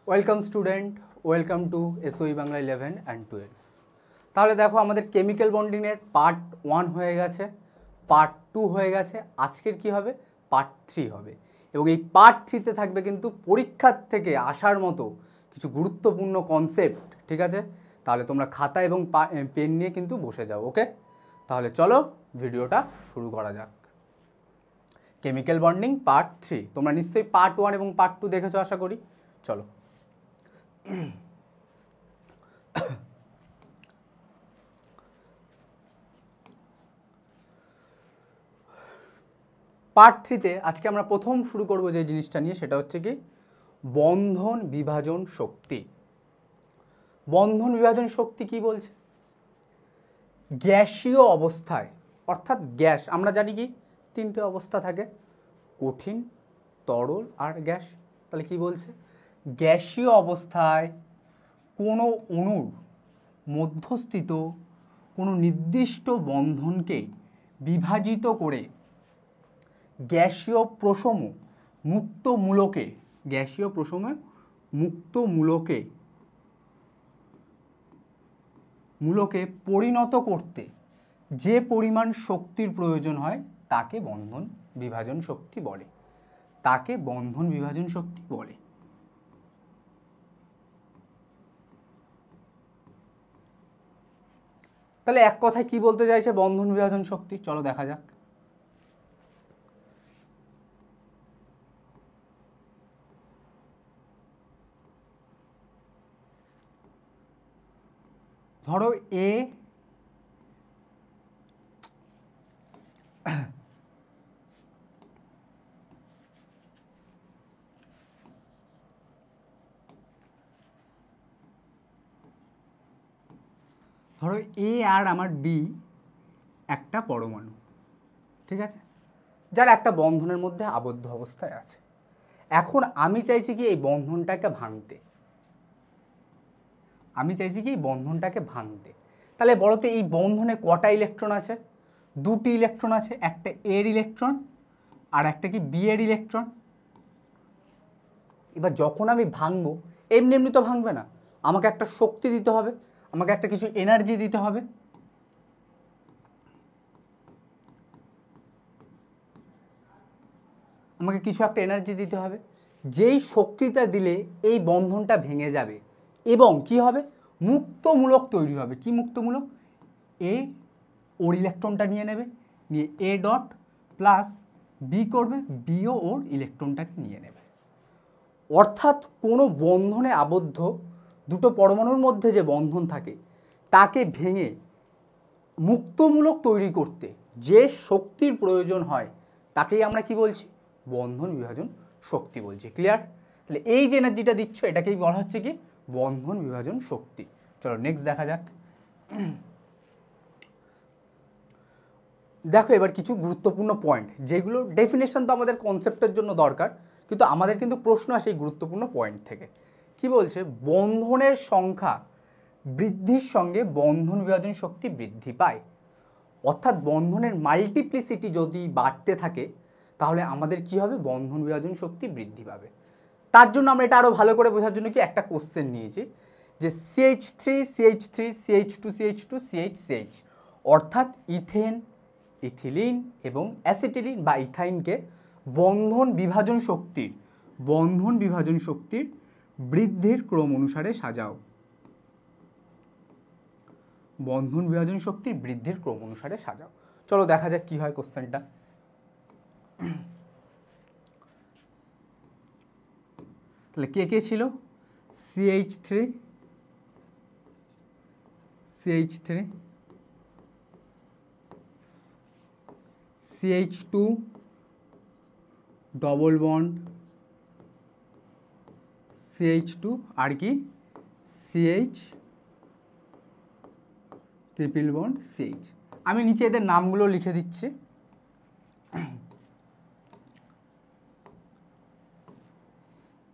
Welcome student, welcome to এসওই Bangla 11 and 12। তাহলে দেখো আমাদের কেমিক্যাল বন্ডিংয়ের পার্ট 1 হয়ে গেছে, পার্ট 2 হয়ে গেছে, আজকের কি হবে পার্ট 3 হবে। এবং এই পার্ট 3তে থাকবে কিন্তু পরীক্ষার থেকে আসার মতো কিছু গুরুত্বপূর্ণ কনসেপ্ট, ঠিক আছে? তাহলে তোমরা খাতা এবং পেন নিয়ে কিন্তু বসে যাও, ওকে? তাহলে চলো ভিডিওটা শুরু করা যাক। কেমিক্যাল বন্ডিং পার্ট 3, তোমরা নিশ্চয়ই পার্ট 1 এবং পার্ট 2 দেখেছো আশা করি। চলো পার্ট 3তে আজকে আমরা প্রথম শুরু করব যে জিনিসটা নিয়ে, সেটা হচ্ছে কি বন্ধন বিভাজন শক্তি। বন্ধন বিভাজন শক্তি কি বলছে? গ্যাসীয় অবস্থায়, অর্থাৎ গ্যাস, আমরা জানি কি তিনটে অবস্থা থাকে, কঠিন, তরল আর গ্যাস। তাহলে কি বলছে? গ্যাসীয় অবস্থায় কোনো অণুর মধ্যস্থিত কোনো নির্দিষ্ট বন্ধনকে বিভাজিত করে গ্যাসীয় প্রশম মুক্ত মূলকে, গ্যাসীয় প্রশমে মুক্ত মূলকে পরিণত করতে যে পরিমাণ শক্তির প্রয়োজন হয় তাকে বন্ধন বিভাজন শক্তি বলে, তাকে বন্ধন বিভাজন শক্তি বলে। তাহলে এক কথায় কি বলতে চাইছে বন্ধন বিভাজন শক্তি? চলো দেখা যাক। ধরো এ ধরো এ আর আমার বি একটা পরমাণু, ঠিক আছে, যারা একটা বন্ধনের মধ্যে আবদ্ধ অবস্থায় আছে। এখন আমি চাইছি কি এই বন্ধনটাকে ভাঙতে, তাহলে বলো তো এই বন্ধনে কটা ইলেকট্রন আছে? দুটি ইলেকট্রন আছে, একটা এর ইলেকট্রন আর একটা কি বি এর ইলেকট্রন। এবার যখন আমি ভাঙবো, এমনি এমনি তো ভাঙবে না, আমাকে একটা শক্তি দিতে হবে, আমাকে একটা কিছু এনার্জি দিতে হবে। আমাকে কিছু একটা এনার্জি দিতে হবে, যেই শক্তিটা দিলে এই বন্ধনটা ভেঙে যাবে এবং কি হবে মুক্তমূলক তৈরি হবে। কি মুক্তমূলক? এ ওর ইলেকট্রনটা নিয়ে নেবে, নিয়ে এ ডট প্লাস বি করবে, বিও ওর ইলেকট্রনটাকে নিয়ে নেবে। অর্থাৎ কোনো বন্ধনে আবদ্ধ দুটো পরমাণুর মধ্যে যে বন্ধন থাকে তাকে ভেঙে মুক্তমূলক তৈরি করতে যে শক্তির প্রয়োজন হয় তাকেই আমরা কি বলছি? বন্ধন বিভাজন শক্তি বলছি। ক্লিয়ার? তাহলে এই যে এনার্জিটা দিচ্ছ এটাকেই বলা হচ্ছে কি বন্ধন বিভাজন শক্তি। চলো নেক্সট দেখা যাক। দেখো এবার কিছু গুরুত্বপূর্ণ পয়েন্ট, যেগুলো ডেফিনেশন তো আমাদের কনসেপ্টের জন্য দরকার, কিন্তু আমাদের কিন্তু প্রশ্ন আসে এই গুরুত্বপূর্ণ পয়েন্ট থেকে। কি বলছে? বন্ধনের সংখ্যা বৃদ্ধির সঙ্গে বন্ধন বিভাজন শক্তি বৃদ্ধি পায়। অর্থাৎ বন্ধনের মাল্টিপ্লিসিটি যদি বাড়তে থাকে তাহলে আমাদের কি হবে? বন্ধন বিভাজন শক্তি বৃদ্ধি পাবে। তার জন্য আমরা এটা আরও ভালো করে বোঝার জন্য কি একটা কোশ্চেন নিয়েছি, যে CH3 CH3 CH2 CH2 CH অর্থাৎ ইথেন, ইথিলিন এবং অ্যাসিটিলিন বা ইথাইনকে বন্ধন বিভাজন শক্তির বৃদ্ধির ক্রম অনুসারে সাজাও। বন্ধন বিভাজন শক্তির বৃদ্ধির ক্রম অনুসারে সাজাও। চলো দেখা যাক কি হয় কোশ্চেনটা। তাহলে কে কে ছিল? CH3 CH2 double bond CH2 আর কি CH ট্রিপল বন্ড CH। আমি নিচে এদের নামগুলো লিখে দিচ্ছি।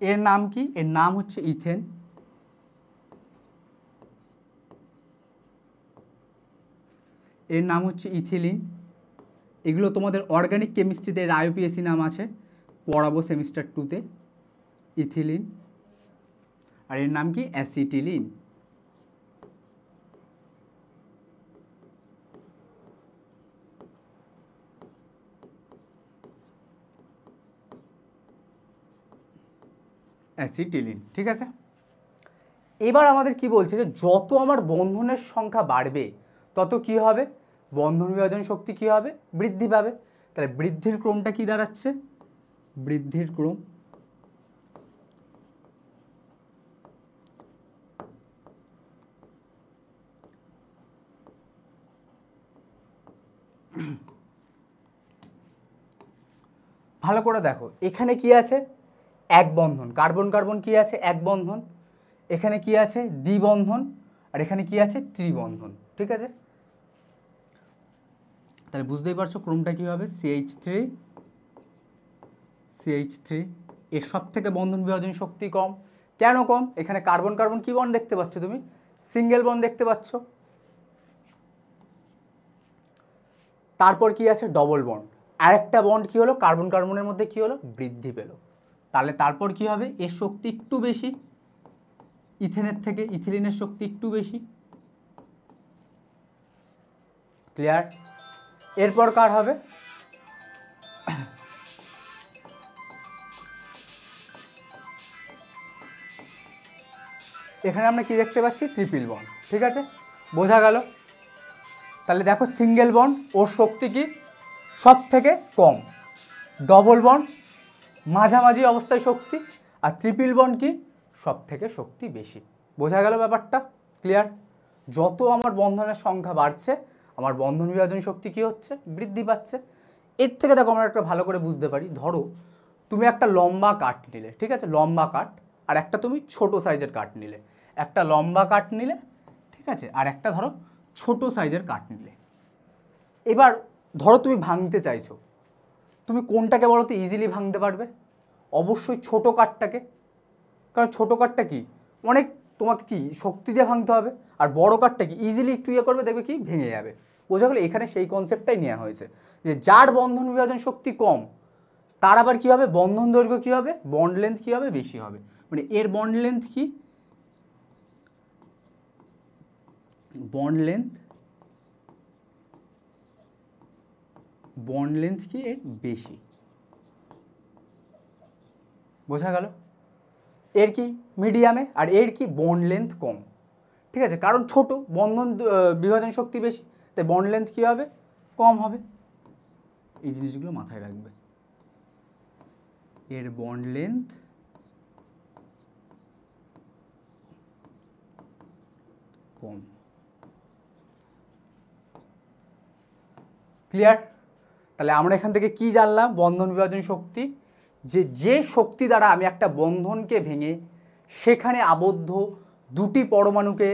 এর নাম কি? এর নাম হচ্ছে ইথেন, এর নাম হচ্ছে ইথিলিন। এগুলো তোমাদের অর্গানিক কেমিস্ট্রিতে এর আইউপিএসি নাম আছে, পড়াবো সেমিস্টার 2তে। ইথিলিন, আর এর নাম কি অ্যাসিটিলিন। অ্যাসিটিলিন, ঠিক আছে। এবার আমাদের কি বলছে যে যত আমার বন্ধনের সংখ্যা বাড়বে তত কি হবে, বন্ধন বিভাজন শক্তি কি হবে, বৃদ্ধি পাবে। তাহলে বৃদ্ধির ক্রমটা কি দাঁড়াচ্ছে, বৃদ্ধির ক্রম ভালো করে দেখো, এখানে কি আছে, এক বন্ধন, কার্বন কার্বন কি আছে, এক বন্ধন। এখানে কি আছে, দ্বিবন্ধন। আর এখানে কি আছে, ত্রিবন্ধন, ঠিক আছে। তাহলে বুঝতেই পারছো ক্রমটা কী হবে, CH3 এর সব থেকে বন্ধন বিভাজন শক্তি কম। কেন কম, এখানে কার্বন কার্বন কি বন্ড দেখতে পাচ্ছ তুমি, সিঙ্গেল বন্ড দেখতে পাচ্ছ। তারপর কি আছে, ডবল বন্ড, আরেকটা বন্ড কি হলো, কার্বন কার্বনের মধ্যে কি হলো, বৃদ্ধি পেল। তাহলে তারপর কি হবে, এর শক্তি একটু বেশি, ইথেনের থেকে ইথিলিনের শক্তি একটু বেশি। ক্লিয়ার। এরপর কার হবে, এখানে আমরা কি দেখতে পাচ্ছি, ট্রিপল বন্ড, ঠিক আছে, বোঝা গেল। তাহলে দেখো সিঙ্গেল বন্ড ওর শক্তি কি সব থেকে কম, ডবল বন্ড মাঝামাঝি অবস্থায় শক্তি, আর ট্রিপল বন্ড কি সব থেকে শক্তি বেশি। বোঝা গেল ব্যাপারটা, ক্লিয়ার। যত আমার বন্ধনের সংখ্যা বাড়ছে আমার বন্ধন বিভাজন শক্তি কি হচ্ছে, বৃদ্ধি পাচ্ছে। এর থেকে দেখো আমরা একটা ভালো করে বুঝতে পারি, ধরো তুমি একটা লম্বা কাঠ নিলে, ঠিক আছে, লম্বা কাঠ, আর একটা তুমি ছোট সাইজের কাঠ নিলে, একটা লম্বা কাঠ নিলে, ঠিক আছে, আর একটা ধরো ছোট সাইজের কাঠ নিলে। এবার ধরো তুমি ভাঙতে চাইছো, তুমি কোনটাকে বলো তো ইজিলি ভাঙতে পারবে, অবশ্যই ছোট কাঠটাকে, কারণ ছোট কাঠটা কি অনেক তোমাকে কি শক্তি দিয়ে ভাঙতে হবে, আর বড় কাঠটা কি ইজিলি একটু ইয়ে করবে, দেখবে কি ভেঙে যাবে। বোঝা গেলো, এখানে সেই কনসেপ্টটাই নেওয়া হয়েছে যে যার বন্ধন বিভাজন শক্তি কম তার আবার কী হবে, বন্ধন দৈর্ঘ্য কী হবে, বন্ড লেন্থ কী হবে, বেশি হবে। মানে এর বন্ড লেন্থ কি, বন্ড লেন্থ কি এর বেশি। বোঝা গেল, এর কি মিডিয়ামে, আর এর কি বন্ড লেন্থ কম, ঠিক আছে, কারণ ছোট বন্ধন বিভাজন শক্তি বেশি, তাই বন্ড লেন্থ কী হবে, কম হবে। এই জিনিসগুলো মাথায় রাখবে, এর বন্ড লেন্থ কম। ক্লিয়ার। তাহলে আমরা এখান থেকে কি জানলাম, বন্ধন বিভাজন শক্তি, যে শক্তি দ্বারা আমি একটা বন্ধনকে ভেঙে সেখানে আবদ্ধ দুটি পরমাণুকে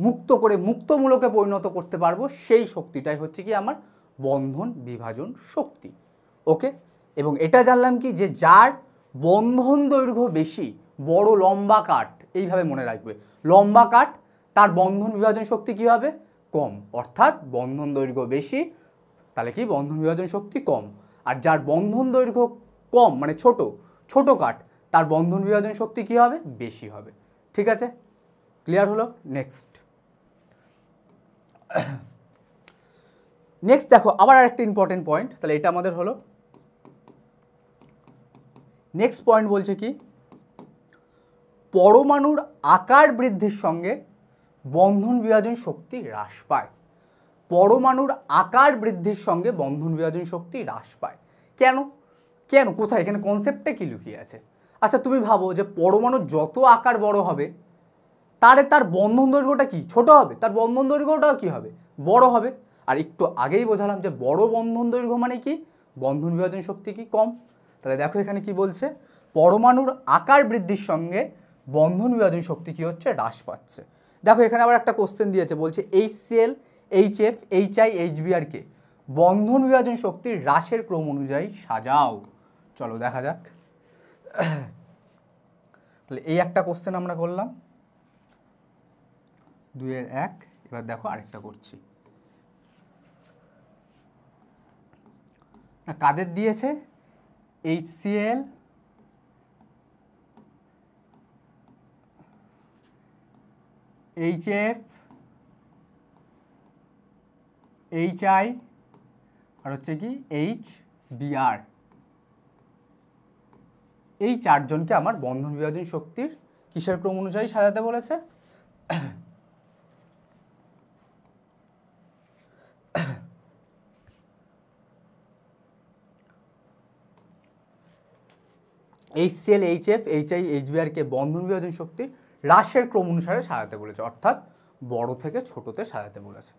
মুক্ত করে মুক্তমূলকে পরিণত করতে পারবো, সেই শক্তিটাই হচ্ছে কি আমার বন্ধন বিভাজন শক্তি। ওকে, এবং এটা জানলাম কি যে যার বন্ধন দৈর্ঘ্য বেশি, বড় লম্বা কাঠ, এইভাবে মনে রাখবে, লম্বা কাঠ তার বন্ধন বিভাজন শক্তি কী হবে, কম, অর্থাৎ বন্ধন দৈর্ঘ্য বেশি তাহলে কি বন্ধন বিভাজন শক্তি কম। আর যার বন্ধন দৈর্ঘ্য কম মানে ছোট কাঠ, তার বন্ধন বিভাজন শক্তি কী হবে, বেশি হবে। ঠিক আছে, ক্লিয়ার হলো। নেক্সট দেখো আবার আরেকটা ইম্পর্টেন্ট পয়েন্ট, তাহলে এটা আমাদের হলো। নেক্সট পয়েন্ট বলছে কি, পরমাণুর আকার বৃদ্ধির সঙ্গে বন্ধন বিভাজন শক্তি হ্রাস পায়। পরমাণুর আকার বৃদ্ধির সঙ্গে বন্ধন বিভাজন শক্তি হ্রাস পায়। কেন কেন কোথায়, এখানে কনসেপ্টটা কি লুকিয়ে আছে? আচ্ছা তুমি ভাবো যে পরমাণুর যত আকার বড় হবে তার বন্ধন দৈর্ঘ্যটা কি ছোট হবে, তার বন্ধন দৈর্ঘ্যটাও কি হবে, বড় হবে। আর একটু আগেই বোঝালাম যে বড় বন্ধন দৈর্ঘ্য মানে কি, বন্ধন বিভাজন শক্তি কি কম। তাহলে দেখো এখানে কি বলছে, পরমাণুর আকার বৃদ্ধির সঙ্গে বন্ধন বিভাজন শক্তি কি হচ্ছে, হ্রাস পাচ্ছে। দেখো এখানে আবার একটা কোশ্চেন দিয়েছে, বলছে HCl, HF, HI, HBr কে বন্ধন বিভাজন শক্তির হ্রাসের ক্রম অনুযায়ী সাজাও। চলো দেখা যাক। তাহলে এই একটা কোশ্চেন আমরা করলাম, 2-এর 1। এবার দেখো আরেকটা করছি, কাদের দিয়েছে, HCl, HF HI আর হচ্ছে কি HBr, এই চারজনকে আমার বন্ধন বিভাজন শক্তির কিসের ক্রম অনুযায়ী সাজাতে বলেছে? HCl HF HI HBr কে বন্ধন বিভাজন শক্তির হ্রাসের ক্রম অনুসারে সাজাতে বলেছে, অর্থাৎ বড় থেকে ছোটতে সাজাতে বলেছে।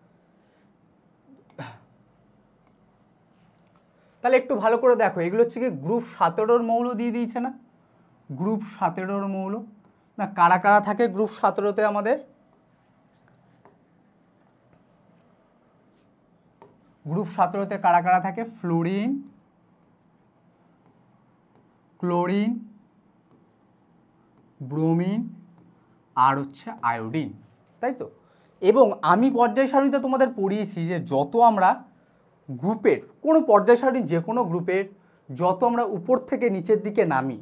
তাহলে একটু ভালো করে দেখো, এগুলো হচ্ছে কি গ্রুপ 17 মৌল দিয়ে দিয়েছে না? গ্রুপ 17 মৌল না, কারা কারা থাকে গ্রুপ 17তে আমাদের? গ্রুপ 17তে কারা কারা থাকে? ফ্লোরিন, ক্লোরিন, ব্রোমিন আর হচ্ছে আয়োডিন, তাই তো? এবং আমি পর্যায় সারণীতে তোমাদের পড়িয়েছি যে যত আমরা গ্রুপের কোনো পর্যায় সারণী যে কোনো গ্রুপের যত আমরা উপর থেকে নিচের দিকে নামি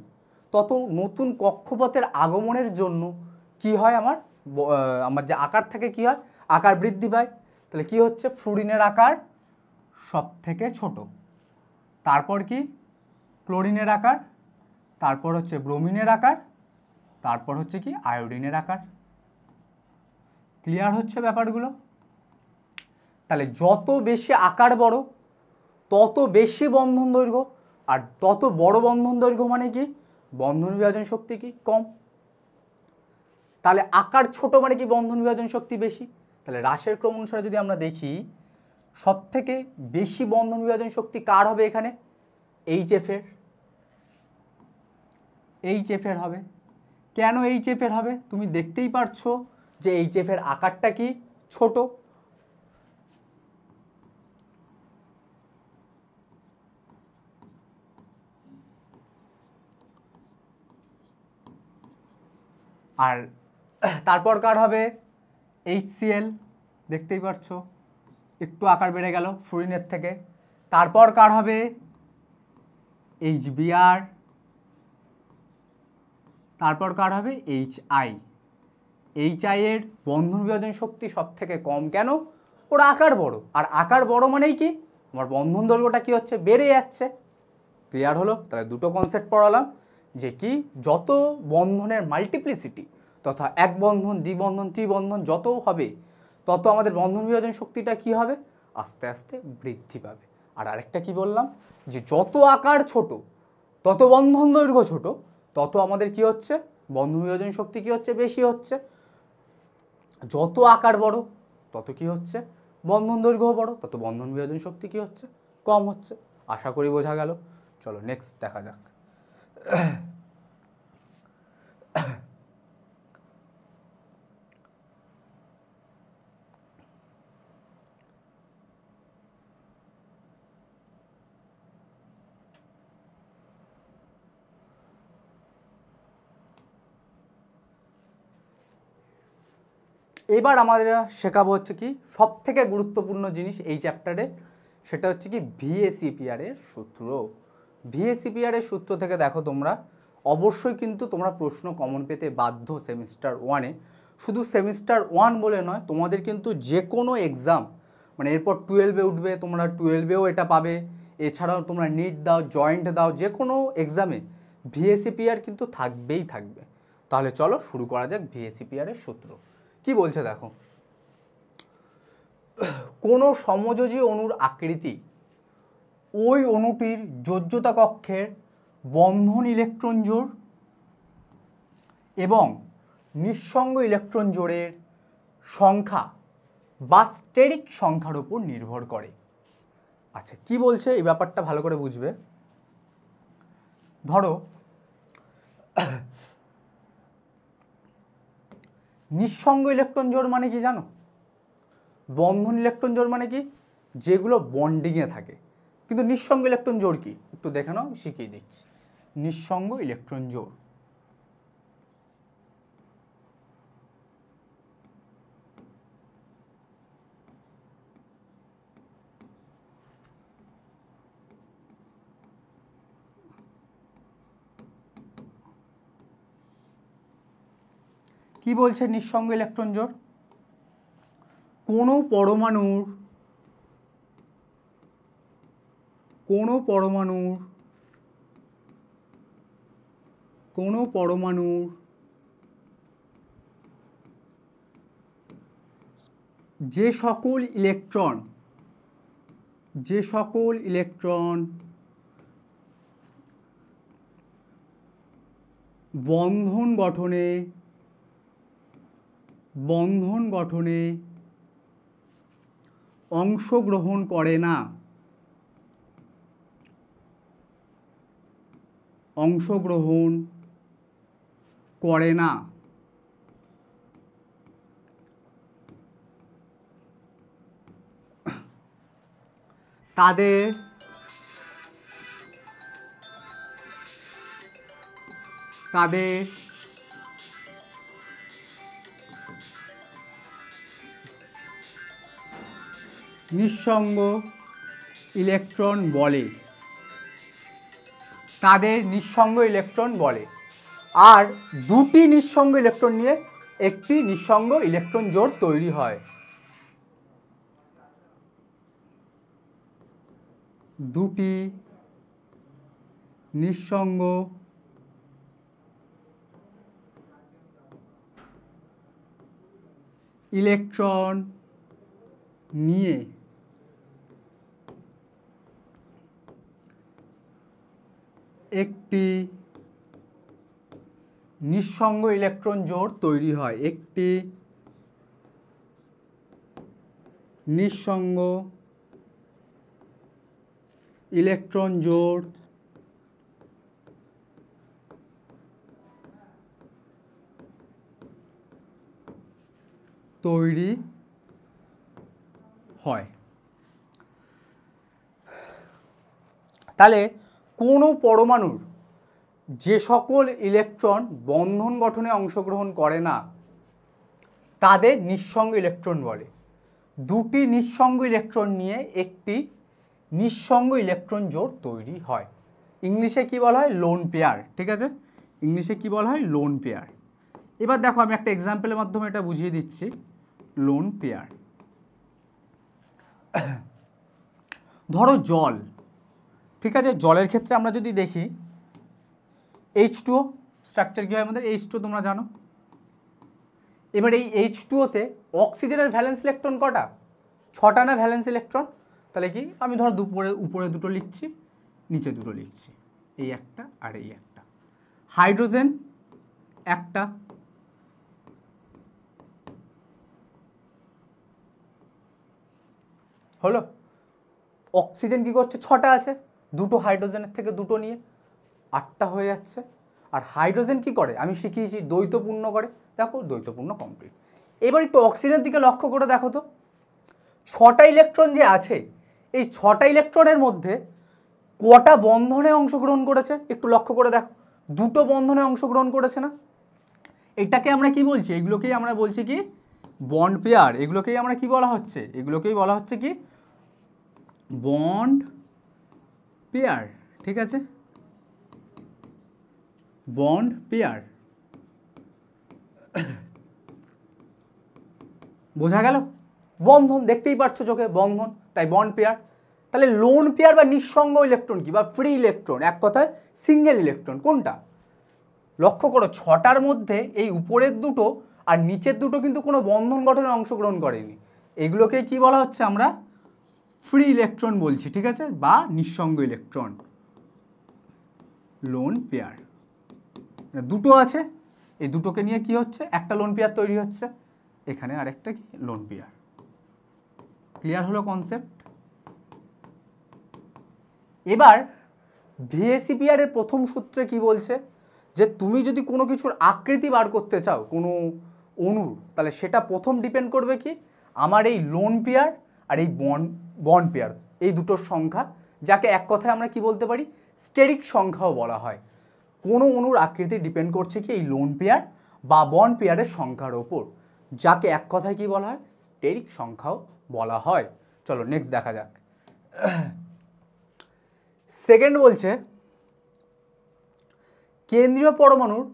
তত নতুন কক্ষপথের আগমনের জন্য কি হয়, আমার যে আকার থাকে কি হয়, আকার বৃদ্ধি পায়। তাহলে কি হচ্ছে, ফ্লুরিনের আকার সব থেকে ছোট, তারপর কি ক্লোরিনের আকার, তারপর হচ্ছে ব্রোমিনের আকার, তারপর হচ্ছে কি আয়োডিনের আকার। ক্লিয়ার হচ্ছে ব্যাপারগুলো? তাহলে যত বেশি আকার বড় তত বেশি বন্ধন দৈর্ঘ্য, আর তত বড় বন্ধন দৈর্ঘ্য মানে কি বন্ধন বিভাজন শক্তি কি কম। তাহলে আকার ছোট মানে কি বন্ধন বিভাজন শক্তি বেশি। তাহলে হ্রাসের ক্রম অনুসারে যদি আমরা দেখি সব থেকে বেশি বন্ধন বিভাজন শক্তি কার হবে এখানে? HF এর হবে। কেন HF এর হবে? তুমি দেখতেই পারছো যে HF এর আকারটা কি ছোট। আর তারপর কার হবে? HCl, দেখতেই পারছো একটু আকার বেড়ে গেল ফ্লুরিনের থেকে। তারপর কার হবে? HBr, তারপর কার হবে? HI। HI এর বন্ধন বিভাজন শক্তি সব থেকে কম, কেন? ওর আকার বড়, আর আকার বড় মানেই কি আমার বন্ধন দৈর্ঘ্যটা কি হচ্ছে, বেড়ে যাচ্ছে। ক্লিয়ার হলো? তাহলে দুটো কনসেপ্ট পড়ালাম, যে কি যত বন্ধনের মাল্টিপ্লিসিটি তথা এক বন্ধন, দ্বিবন্ধন, ত্রিবন্ধন যত হবে তত আমাদের বন্ধন বিভাজন শক্তিটা কি হবে, আস্তে আস্তে বৃদ্ধি পাবে। আর আরেকটা কি বললাম, যে যত আকার ছোট তত বন্ধন দৈর্ঘ্য ছোট, তত আমাদের কি হচ্ছে, বন্ধন বিভাজন শক্তি কি হচ্ছে, বেশি হচ্ছে। যত আকার বড় তত কি হচ্ছে, বন্ধন দৈর্ঘ্য বড়, তত বন্ধন বিভাজন শক্তি কি হচ্ছে, কম হচ্ছে। আশা করি বোঝা গেল। চলো নেক্সট দেখা যাক। এবার আমাদের শেখাবো হচ্ছে কি সব থেকে গুরুত্বপূর্ণ জিনিস এই চ্যাপ্টারে, সেটা হচ্ছে কি VACPR এর সূত্র। VACPR এর সূত্র থেকে দেখো তোমরা অবশ্যই কিন্তু তোমরা প্রশ্ন কমন পেতে বাধ্য সেমিস্টার 1-এ। শুধু সেমিস্টার 1 বলে নয়, তোমাদের কিন্তু যে কোনো এক্সাম, মানে এরপর 12-এ উঠবে, তোমরা 12-এও এটা পাবে। এছাড়াও তোমরা নিট দাও, জয়েন্ট দাও, যে কোনো এক্সামে VACPR কিন্তু থাকবেই থাকবে। তাহলে চলো শুরু করা যাক VACPR এর সূত্র। কি বলছে দেখো, কোনো সমযোজী অণুর আকৃতি ওই অণুটির যোজ্যতা কক্ষের বন্ধন ইলেকট্রন জোড় এবং নিঃসঙ্গ ইলেকট্রন জোড়ের সংখ্যা বা স্টেরিক সংখ্যার উপর নির্ভর করে। আচ্ছা কি বলছে এই ব্যাপারটা ভালো করে বুঝবে। ধরো নিঃসঙ্গ ইলেকট্রন জোড় মানে কি জানো? বন্ধন ইলেকট্রন জোড় মানে কি, যেগুলো বন্ডিংয়ে থাকে। কিন্তু নিঃসঙ্গ ইলেকট্রন জোড় কি একটু দেখে নাও, শিখিয়ে দিচ্ছি। নিঃসঙ্গ ইলেকট্রন জোড় কি বলছে? নিঃসঙ্গ ইলেকট্রন জোড় কোনো পরমাণুর যে সকল ইলেকট্রন বন্ধন গঠনে অংশগ্রহণ করে না, তাদের নিঃসঙ্গ ইলেকট্রন বলে। আর দুটি নিঃসঙ্গ ইলেকট্রন নিয়ে একটি নিঃসঙ্গ ইলেকট্রন জোড় তৈরি হয়। দুটি নিঃসঙ্গ ইলেকট্রন নিয়ে একটি নিঃসঙ্গ ইলেকট্রন জোড় তৈরি হয়। একটি নিঃসঙ্গ ইলেকট্রন জোড় তৈরি হয়। তাহলে কোনো পরমাণুর যে সকল ইলেকট্রন বন্ধন গঠনে অংশগ্রহণ করে না তাদের নিঃসঙ্গ ইলেকট্রন বলে। দুটি নিঃসঙ্গ ইলেকট্রন নিয়ে একটি নিঃসঙ্গ ইলেকট্রন জোড় তৈরি হয়। ইংলিশে কি বলা হয়? Lone pair. ঠিক আছে, ইংলিশে কি বলা হয়? Lone pair. এবার দেখো আমি একটা এক্সাম্পলের মাধ্যমে এটা বুঝিয়ে দিচ্ছি। লোন পেয়ার, ধরো জল। ঠিক আছে, জলের ক্ষেত্রে আমরা যদি দেখি H2O স্ট্রাকচার কী হয় আমাদের? H2O তোমরা জানো। এবার এই H2O-তে অক্সিজেনের ভ্যালেন্স ইলেকট্রন কটা? 6টা না ভ্যালেন্স ইলেকট্রন? তাহলে কি আমি ধরো উপরে দুটো লিখছি, নিচে দুটো লিখছি, এই একটা আর এই একটা। হাইড্রোজেন একটা, হলো। অক্সিজেন কি করছে? 6টা আছে, দুটো হাইড্রোজেনের থেকে দুটো নিয়ে 8টা হয়ে যাচ্ছে। আর হাইড্রোজেন কি করে? আমি শিখিয়েছি দ্বৈতপূর্ণ করে। দেখো দ্বৈতপূর্ণ কমপ্লিট। এবার একটু অক্সিজেনের দিকে লক্ষ্য করে দেখো তো, 6টা ইলেকট্রন যে আছে, এই 6টা ইলেকট্রনের মধ্যে কটা বন্ধনে অংশগ্রহণ করেছে? একটু লক্ষ্য করে দেখো, দুটো বন্ধনে অংশগ্রহণ করেছে না? এটাকে আমরা কি বলছি? এগুলোকেই আমরা বলছি কি? Bond pair. এগুলোকেই আমরা কি বলা হচ্ছে? এগুলোকেই বলা হচ্ছে কি? Bond pair. ঠিক আছে, বন্ড পেয়ার। বোঝা গেল? বন্ধন দেখতেই পাচ্ছ চোখে, বন্ধন, তাই বন্ড পেয়ার। তাহলে লোন পেয়ার বা নিঃসঙ্গ ইলেকট্রন কি? বা ফ্রি ইলেকট্রন, এক কথায় সিঙ্গেল ইলেকট্রন কোনটা? লক্ষ্য করো 6টার মধ্যে এই উপরের দুটো আর নিচের দুটো কিন্তু কোনো বন্ধন গঠনে অংশগ্রহণ করেনি। এগুলোকে কি বলা হচ্ছে? আমরা ফ্রি ইলেকট্রন বলছি। ঠিক আছে, বা নিঃসঙ্গ ইলেকট্রন, লোন পেয়ার। দুটো আছে, এই দুটোকে নিয়ে কি হচ্ছে? একটা লোন পেয়ার তৈরি হচ্ছে, এখানে আরেকটা কি? Lone pair. ক্লিয়ার হলো কনসেপ্ট? এবার ভিএসি পেয়ারের প্রথম সূত্রে কি বলছে? যে তুমি যদি কোনো কিছুর আকৃতি বার করতে চাও কোনো অণুর, তাহলে সেটা প্রথম ডিপেন্ড করবে কি? আমার এই লোন পেয়ার আর এই বন্ড পেয়ার, এই দুটোর সংখ্যা, যাকে এক কথায় আমরা কি বলতে পারি? স্টেরিক সংখ্যাও বলা হয়। কোনো অণুর আকৃতি ডিপেন্ড করছে কি? এই লোন পেয়ার বা বন্ড পেয়ারের সংখ্যার ওপর, যাকে এক কথায় কি বলা হয়? স্টেরিক সংখ্যাও বলা হয়। চলো নেক্সট দেখা যাক। সেকেন্ড বলছে কেন্দ্রীয় পরমাণুর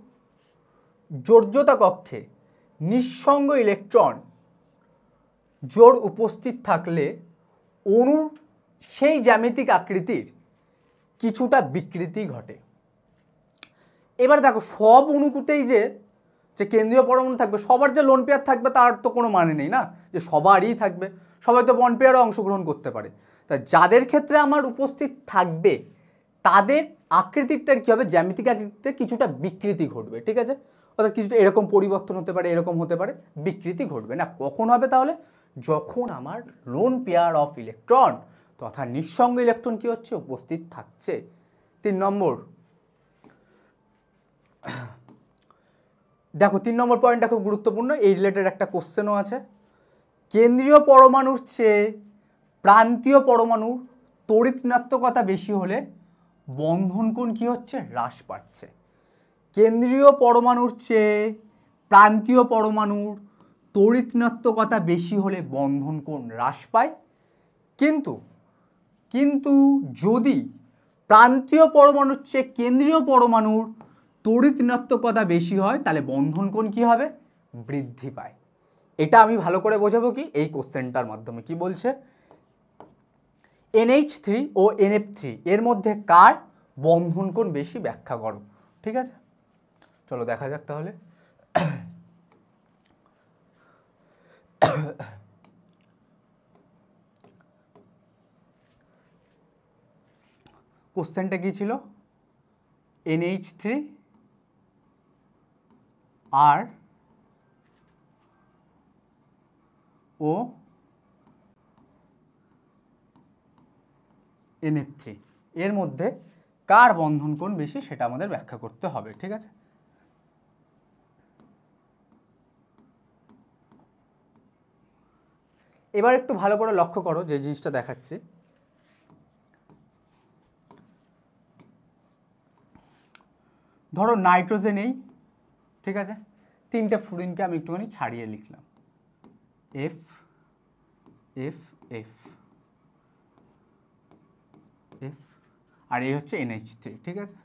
যোজ্যতা কক্ষে নিঃসঙ্গ ইলেকট্রন জোড় উপস্থিত থাকলে অণুর সেই জ্যামিতিক আকৃতির কিছুটা বিকৃতি ঘটে। এবার দেখো সব অণুতেই যে কেন্দ্রীয় পরমাণু থাকবে, সবার যে লোন পেয়ার থাকবে তার তো কোনো মানে নেই না, যে সবারই থাকবে, সবাই তো বন্ড পেয়ারও অংশগ্রহণ করতে পারে। তাই যাদের ক্ষেত্রে আমার উপস্থিত থাকবে তাদের আকৃতিটার কী হবে, জ্যামিতিক আকৃতিতে কিছুটা বিকৃতি ঘটবে, ঠিক আছে। অর্থাৎ কিছুটা এরকম পরিবর্তন হতে পারে, এরকম হতে পারে, বিকৃতি ঘটবে না। কখন হবে তাহলে? যখন আমার লোন পেয়ার অফ ইলেকট্রন তথা নিঃসঙ্গ ইলেকট্রন কি হচ্ছে, উপস্থিত থাকছে। 3 নম্বর দেখো, 3 নম্বর পয়েন্টটা খুব গুরুত্বপূর্ণ, এই রিলেটেড একটা কোশ্চেনও আছে। কেন্দ্রীয় পরমাণুর চেয়ে প্রান্তীয় পরমাণু তড়িৎ ঋণাত্মকতা বেশি হলে বন্ধন কোণ কি হচ্ছে, হ্রাস পাচ্ছে। কেন্দ্রীয় পরমাণুর চেয়ে প্রান্তীয় পরমাণুর তড়িৎ ঋণাত্মকতা বেশি হলে বন্ধন কোণ হ্রাস পায়, কিন্তু যদি প্রান্তীয় পরমাণুর চেয়ে কেন্দ্রীয় পরমাণুর তড়িৎ ঋণাত্মকতা বেশি হয় তাহলে বন্ধন কোণ কী হবে, বৃদ্ধি পায়। এটা আমি ভালো করে বোঝাবো কি এই কোশ্চেনটার মাধ্যমে। কি বলছে, NH3 ও NF3 এর মধ্যে কার বন্ধন কোণ বেশি ব্যাখ্যা করো। ঠিক আছে, চলো দেখা যাক তাহলে। কোশ্চেনটা কি ছিল, NH3 আর ও NF3 এর মধ্যে কার বন্ধন কোণ বেশি সেটা আমাদের ব্যাখ্যা করতে হবে। ঠিক আছে, এবার একটু ভালো করে লক্ষ্য করো যে জিনিসটা দেখাচ্ছি। ধরো নাইট্রোজেন এই, ঠিক আছে, 3টে ফ্লুরিনকে আমি একটুখানি ছাড়িয়ে লিখলাম, F F F F, আর এই হচ্ছে NH3, ঠিক আছে,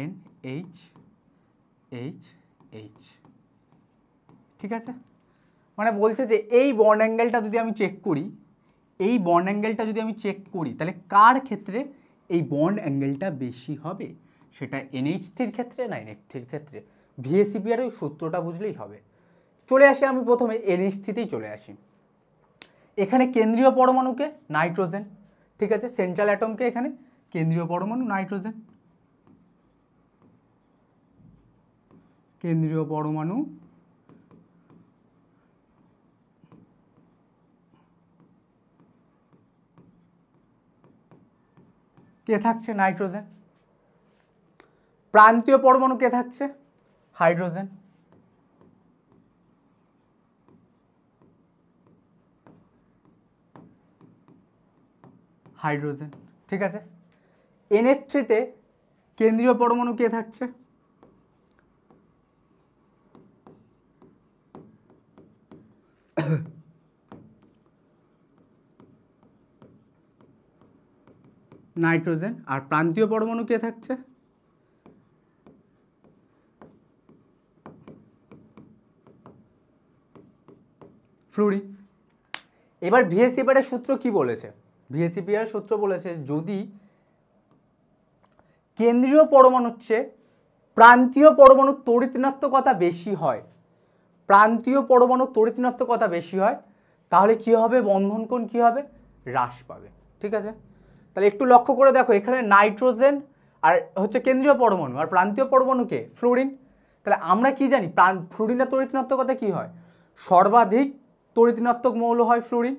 NH H H, ঠিক আছে। মানে বলছে যে এই বন্ড অ্যাঙ্গেলটা যদি আমি চেক করি, তাহলে কার ক্ষেত্রে এই বন্ড অ্যাঙ্গেলটা বেশি হবে, সেটা NH3-র ক্ষেত্রে না NF3-র ক্ষেত্রে। VSEPR ওই সূত্রটা বুঝলেই হবে। চলে আসি আমি প্রথমে NH3-তেই চলে আসি। এখানে কেন্দ্রীয় পরমাণুকে নাইট্রোজেন, ঠিক আছে, সেন্ট্রাল অ্যাটমকে এখানে কেন্দ্রীয় পরমাণু নাইট্রোজেন, কেন্দ্রীয় পরমাণু কে থাকছে, নাইট্রোজেন। প্রান্তীয় পরমাণু কে থাকছে, হাইড্রোজেন। হাইড্রোজেন, ঠিক আছে। NF3-তে কেন্দ্রীয় পরমাণু কে থাকছে, নাইট্রোজেন। আর প্রান্তীয় পরমাণু কে থাকছে, ফ্লুরিন। এবার VSEPR-এর সূত্র কি বলেছে, VSEPR-এর সূত্র বলেছে যদি কেন্দ্রীয় পরমাণুর চেয়ে প্রান্তীয় পরমাণুর তড়িৎ ঋণাত্মকতা বেশি হয়, তাহলে কি হবে, বন্ধন কোণ কি হবে, হ্রাস পাবে। ঠিক আছে, তাহলে একটু লক্ষ্য করে দেখো, এখানে নাইট্রোজেন আর হচ্ছে কেন্দ্রীয় পরমাণু, আর প্রান্তীয় পরমাণুকে ফ্লুরিন। তাহলে আমরা কি জানি, ফ্লুরিনের তড়িৎ ঋণাত্মকতা কি হয়, সর্বাধিক তড়িৎ ঋণাত্মক মৌল হয় ফ্লুরিন।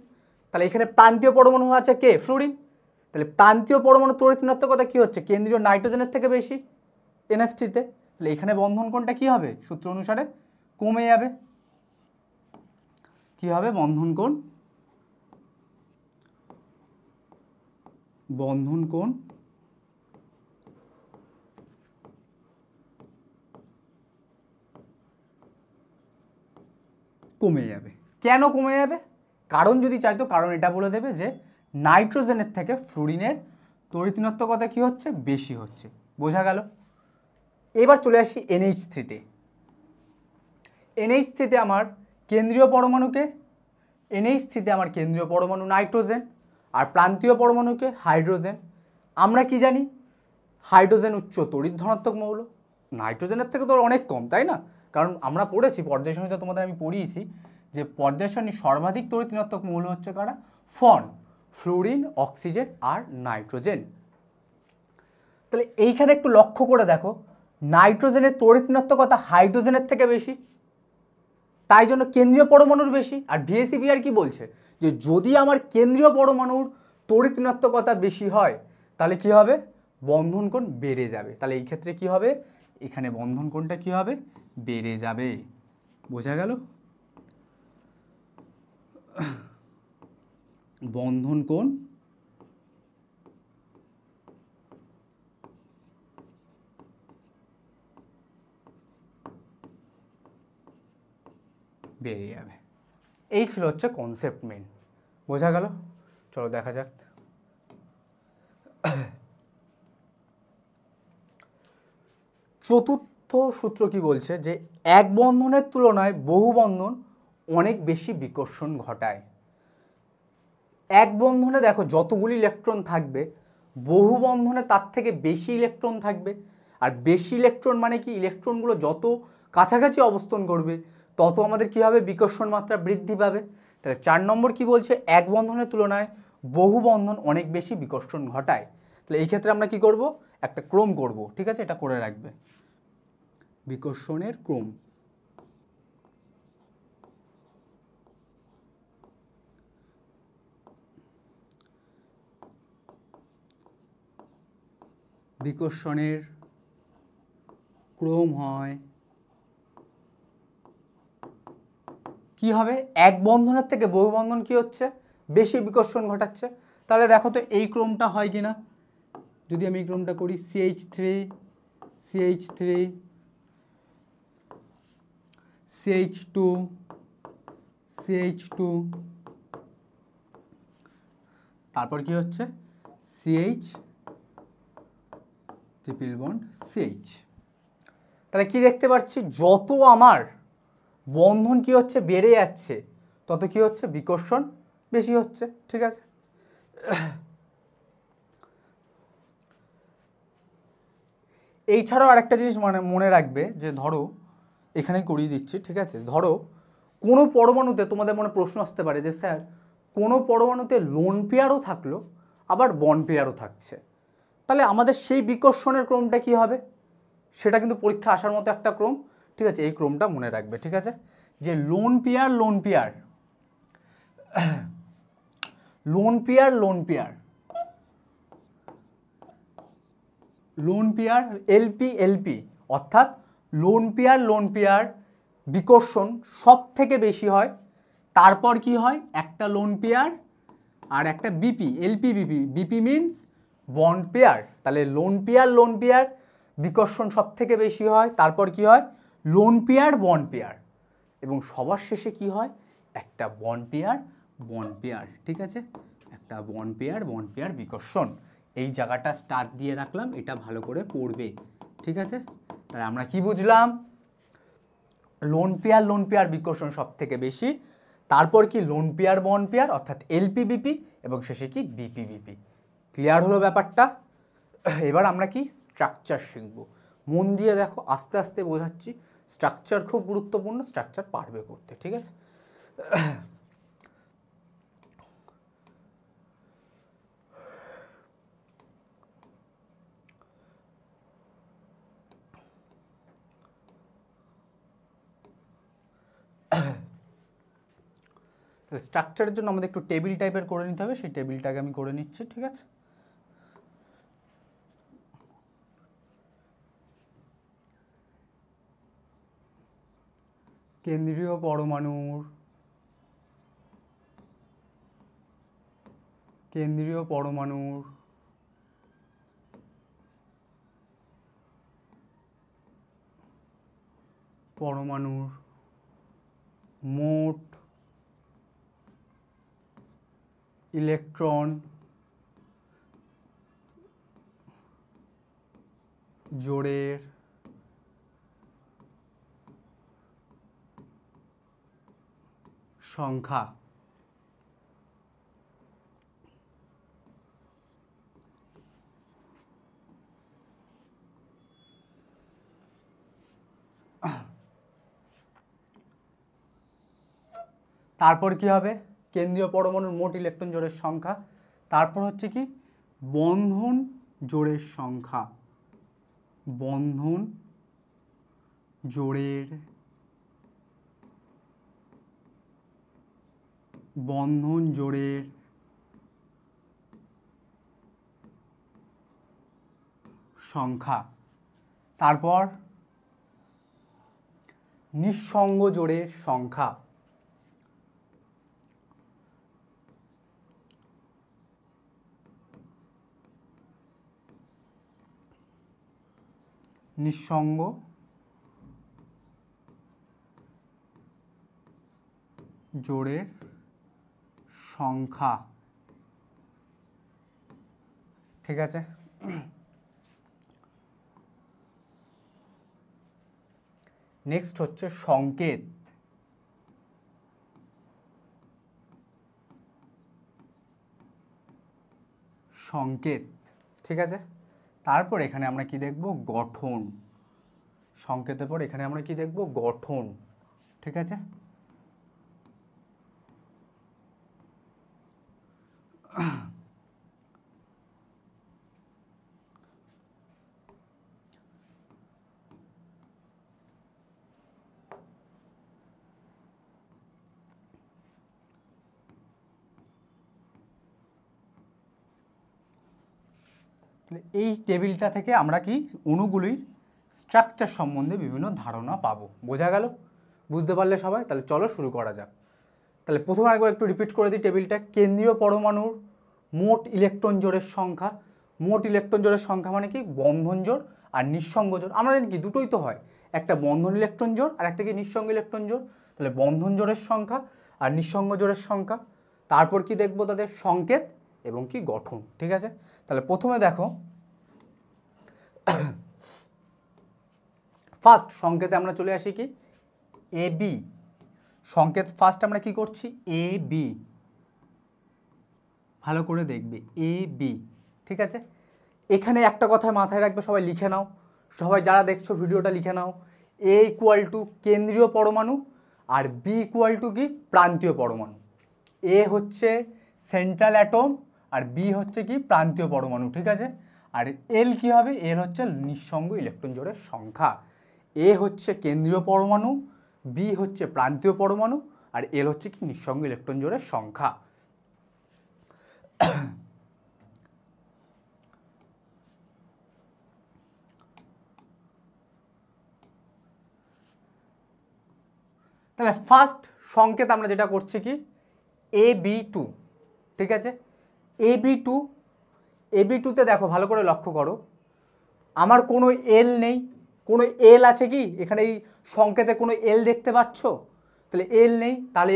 তাহলে এখানে প্রান্তীয় পরমাণু আছে কে, ফ্লুরিন। তাহলে প্রান্তীয় পরমাণু তড়িৎ ঋণাত্মকতা কি হচ্ছে, কেন্দ্রীয় নাইট্রোজেনের থেকে বেশি NF3-তে। তাহলে এখানে বন্ধন কোণটা কি হবে, সূত্র অনুসারে কমে যাবে। কি হবে, বন্ধন কোণ কমে যাবে। কেন কমে যাবে, কারণ যদি চাইতো, কারণ এটা বলে দেবে যে নাইট্রোজেনের থেকে ফ্লুরিনের তড়িৎ ঋণাত্মকতা কি হচ্ছে, বেশি হচ্ছে। বোঝা গেল। এবার চলে আসি NH3-তে। NH3-তে আমার কেন্দ্রীয় পরমাণুকে NH3 আমার কেন্দ্রীয় পরমাণু নাইট্রোজেন আর প্রান্তীয় পরমাণুকে হাইড্রোজেন। আমরা কি জানি? হাইড্রোজেন উচ্চ তড়িৎ ধনাত্মক মৌল, নাইট্রোজেনের থেকে তো অনেক কম, তাই না? কারণ আমরা পড়েছি পর্যায় সারণীতে, তোমাদের আমি পড়িয়েছি যে পর্যায় সারণীর সর্বাধিক তড়িৎ ঋণাত্মক মৌল হচ্ছে কারা? ফর্ন, ফ্লুরিন, অক্সিজেন আর নাইট্রোজেন। তাহলে এইখানে একটু লক্ষ্য করে দেখো, নাইট্রোজেনের তড়িৎ ঋণাত্মকতা হাইড্রোজেনের থেকে বেশি, তাই জন্য কেন্দ্রীয় পরমাণুর বেশি। আর ভিএসিপিআর কি বলছে? যে যদি আমার কেন্দ্রীয় পরমাণুর তড়িৎ ঋণাত্মকতা বেশি হয় তাহলে কি হবে? বন্ধন কোণ বেড়ে যাবে। তাহলে এই ক্ষেত্রে কি হবে? এখানে বন্ধন কোণটা কি হবে? বেড়ে যাবে। বোঝা গেল? বন্ধন কোণ বেড়ে যাবে। এই ছিল হচ্ছে কনসেপ্ট মেন। বোঝা গেল? চলো দেখা যাক। চতুর্থ সূত্র কি বলছে? যে এক বন্ধনের তুলনায় বহু বন্ধন অনেক বেশি বিকর্ষণ ঘটায়। এক বন্ধনে দেখো যতগুলি ইলেকট্রন থাকবে, বহু বন্ধনে তার থেকে বেশি ইলেকট্রন থাকবে। আর বেশি ইলেকট্রন মানে কি? ইলেকট্রনগুলো যত কাছাকাছি অবস্থান করবে তত আমাদের কি হবে? বিকর্ষণ মাত্রা বৃদ্ধি পাবে। তাহলে 4 নম্বর কি বলছে? এক বন্ধনের তুলনায় বহু বন্ধন অনেক বেশি বিকর্ষণ ঘটায়। তাহলে এই ক্ষেত্রে আমরা কি করব? একটা ক্রম করব, ঠিক আছে? এটা করে রাখবে, বিকর্ষণের ক্রম। বিকর্ষণের ক্রম হয় কি হবে? এক বন্ধনের থেকে বহু বন্ধন কি হচ্ছে? বেশি বিকর্ষণ ঘটাচ্ছে। তাহলে দেখো তো এই ক্রমটা হয় কি না? যদি আমি এই ক্রমটা করি, CH3 CH3 CH2 CH2, তারপর কি হচ্ছে? CH triple bond CH। তাহলে কি দেখতে পাচ্ছি? যত আমার বন্ধন কি হচ্ছে? বেড়ে যাচ্ছে, তত কি হচ্ছে? বিকর্ষণ বেশি হচ্ছে, ঠিক আছে? এই ছাড়াও আরেকটা জিনিস মনে রাখবে, যে ধরো এখানে করিয়ে দিচ্ছি, ঠিক আছে? ধরো কোনো পরমাণুতে তোমাদের মনে প্রশ্ন আসতে পারে যে স্যার কোনো পরমাণুতে লোন পেয়ারও থাকলো আবার বন্ড পেয়ারও থাকছে, তাহলে আমাদের সেই বিকর্ষণের ক্রমটা কি হবে? সেটা কিন্তু পরীক্ষা আসার মতো একটা ক্রম, ঠিক আছে? এই ক্রমটা মনে রাখবে, ঠিক আছে? যে lone pair lone pair lone pair lone pair lone pair LP LP, অর্থাৎ লোন পেয়ার বিকর্ষণ সব থেকে বেশি হয়। তারপর কি হয়? একটা লোন পেয়ার আর একটা BP, LP BP. BP means bond pair. তাহলে লোন পেয়ার বিকর্ষণ সব থেকে বেশি হয়। তারপর কি হয়? লোন পেয়ার বন্ড পেয়ার, এবং সবার শেষে কি হয়? একটা বন্ড পেয়ার, ঠিক আছে? একটা বন্ড পেয়ার বিকর্ষণ। এই জায়গাটা স্টার দিয়ে রাখলাম, এটা ভালো করে পড়বে, ঠিক আছে? তাহলে আমরা কি বুঝলাম? লোন পেয়ার বিকর্ষণ সব থেকে বেশি, তারপর কি লোন পেয়ার বন্ড পেয়ার অর্থাৎ এলপি বিপি, এবং শেষে কি বিপি বিপি। ক্লিয়ার হলো ব্যাপারটা? এবার আমরা কি স্ট্রাকচার শিখব। মন দিয়ে দেখো, আস্তে আস্তে বোঝাচ্ছি। স্ট্রাকচার খুব গুরুত্বপূর্ণ, স্ট্রাকচার পারবে করতে, ঠিক আছে? তাহলে স্ট্রাকচারের জন্য আমাদের একটু টেবিল টাইপের করে নিতে হবে, সেই টেবিলটাকে আমি করে নিচ্ছি, ঠিক আছে? কেন্দ্রীয় পরমাণুর মোট ইলেকট্রন জোড়ের সংখ্যা তারপর কি হবে কেন্দ্রীয় পরমাণুর মোট ইলেকট্রন জোড়ের সংখ্যা, তারপর হচ্ছে কি বন্ধন জোড়ের সংখ্যা, বন্ধন জোড়ের সংখ্যা, তারপর নিঃসঙ্গ জোড়ের সংখ্যা, নিঃসঙ্গ জোড়ের সংখ্যা। ঠিক আছে, নেক্সট হচ্ছে সংকেত। সংকেত, ঠিক আছে। তারপর এখানে আমরা কি দেখব গঠন, সংকেতের পর এখানে আমরা কি দেখব গঠন। ঠিক আছে, এই টেবিলটা থেকে আমরা কি অণুগুলির স্ট্রাকচার সম্বন্ধে বিভিন্ন ধারণা পাবো। বোঝা গেল? বুঝতে পারলে সবাই? তাহলে চলো শুরু করা যাক। তাহলে প্রথমে একবার একটু রিপিট করে দিই টেবিলটা। কেন্দ্রীয় পরমাণুর মোট ইলেকট্রন জোড়ের সংখ্যা, মোট ইলেকট্রন জোড়ের সংখ্যা মানে কি বন্ধন জোড় আর নিঃসঙ্গ জোড়। আমরা জানি কি দুটোই তো হয়, একটা বন্ধন ইলেকট্রন জোড় আর একটা কি নিঃসঙ্গ ইলেকট্রন জোড়। তাহলে বন্ধন জোড়ের সংখ্যা আর নিঃসঙ্গ জোড়ের সংখ্যা, তারপর কি দেখবো তাদের সংকেত এবং কি গঠন। ঠিক আছে, তাহলে প্রথমে দেখো ফার্স্ট সংকেতে আমরা চলে আসি কি এ বি সংকেত। ফার্স্ট আমরা কি করছি এ বি, ভালো করে দেখবে এ বি। ঠিক আছে, এখানে একটা কথা মাথায় রাখবে, সবাই লিখে নাও, সবাই যারা দেখছো ভিডিওটা লিখে নাও। এ ইকুয়াল টু কেন্দ্রীয় পরমাণু আর বি ইকুয়াল টু কি প্রান্তীয় পরমাণু। এ হচ্ছে সেন্ট্রাল অ্যাটম আর বি হচ্ছে কি প্রান্তীয় পরমাণু। ঠিক আছে, আর এল কি হবে, এল হচ্ছে নিঃসঙ্গ ইলেকট্রন জোড়ের সংখ্যা। এ হচ্ছে কেন্দ্রীয় পরমাণু, বি হচ্ছে প্রান্তীয় পরমাণু আর এল হচ্ছে কি নিঃসঙ্গ ইলেকট্রন জোড়ের সংখ্যা। তাহলে ফার্স্ট সংকেত আমরা যেটা করছি কি AB2। ঠিক আছে, AB2তে দেখো ভালো করে লক্ষ্য করো, আমার কোনো এল নেই। কোনো এল আছে কি এখানে এই সংকেতে কোনো এল দেখতে পাচ্ছ? তাহলে এল নেই, তাহলে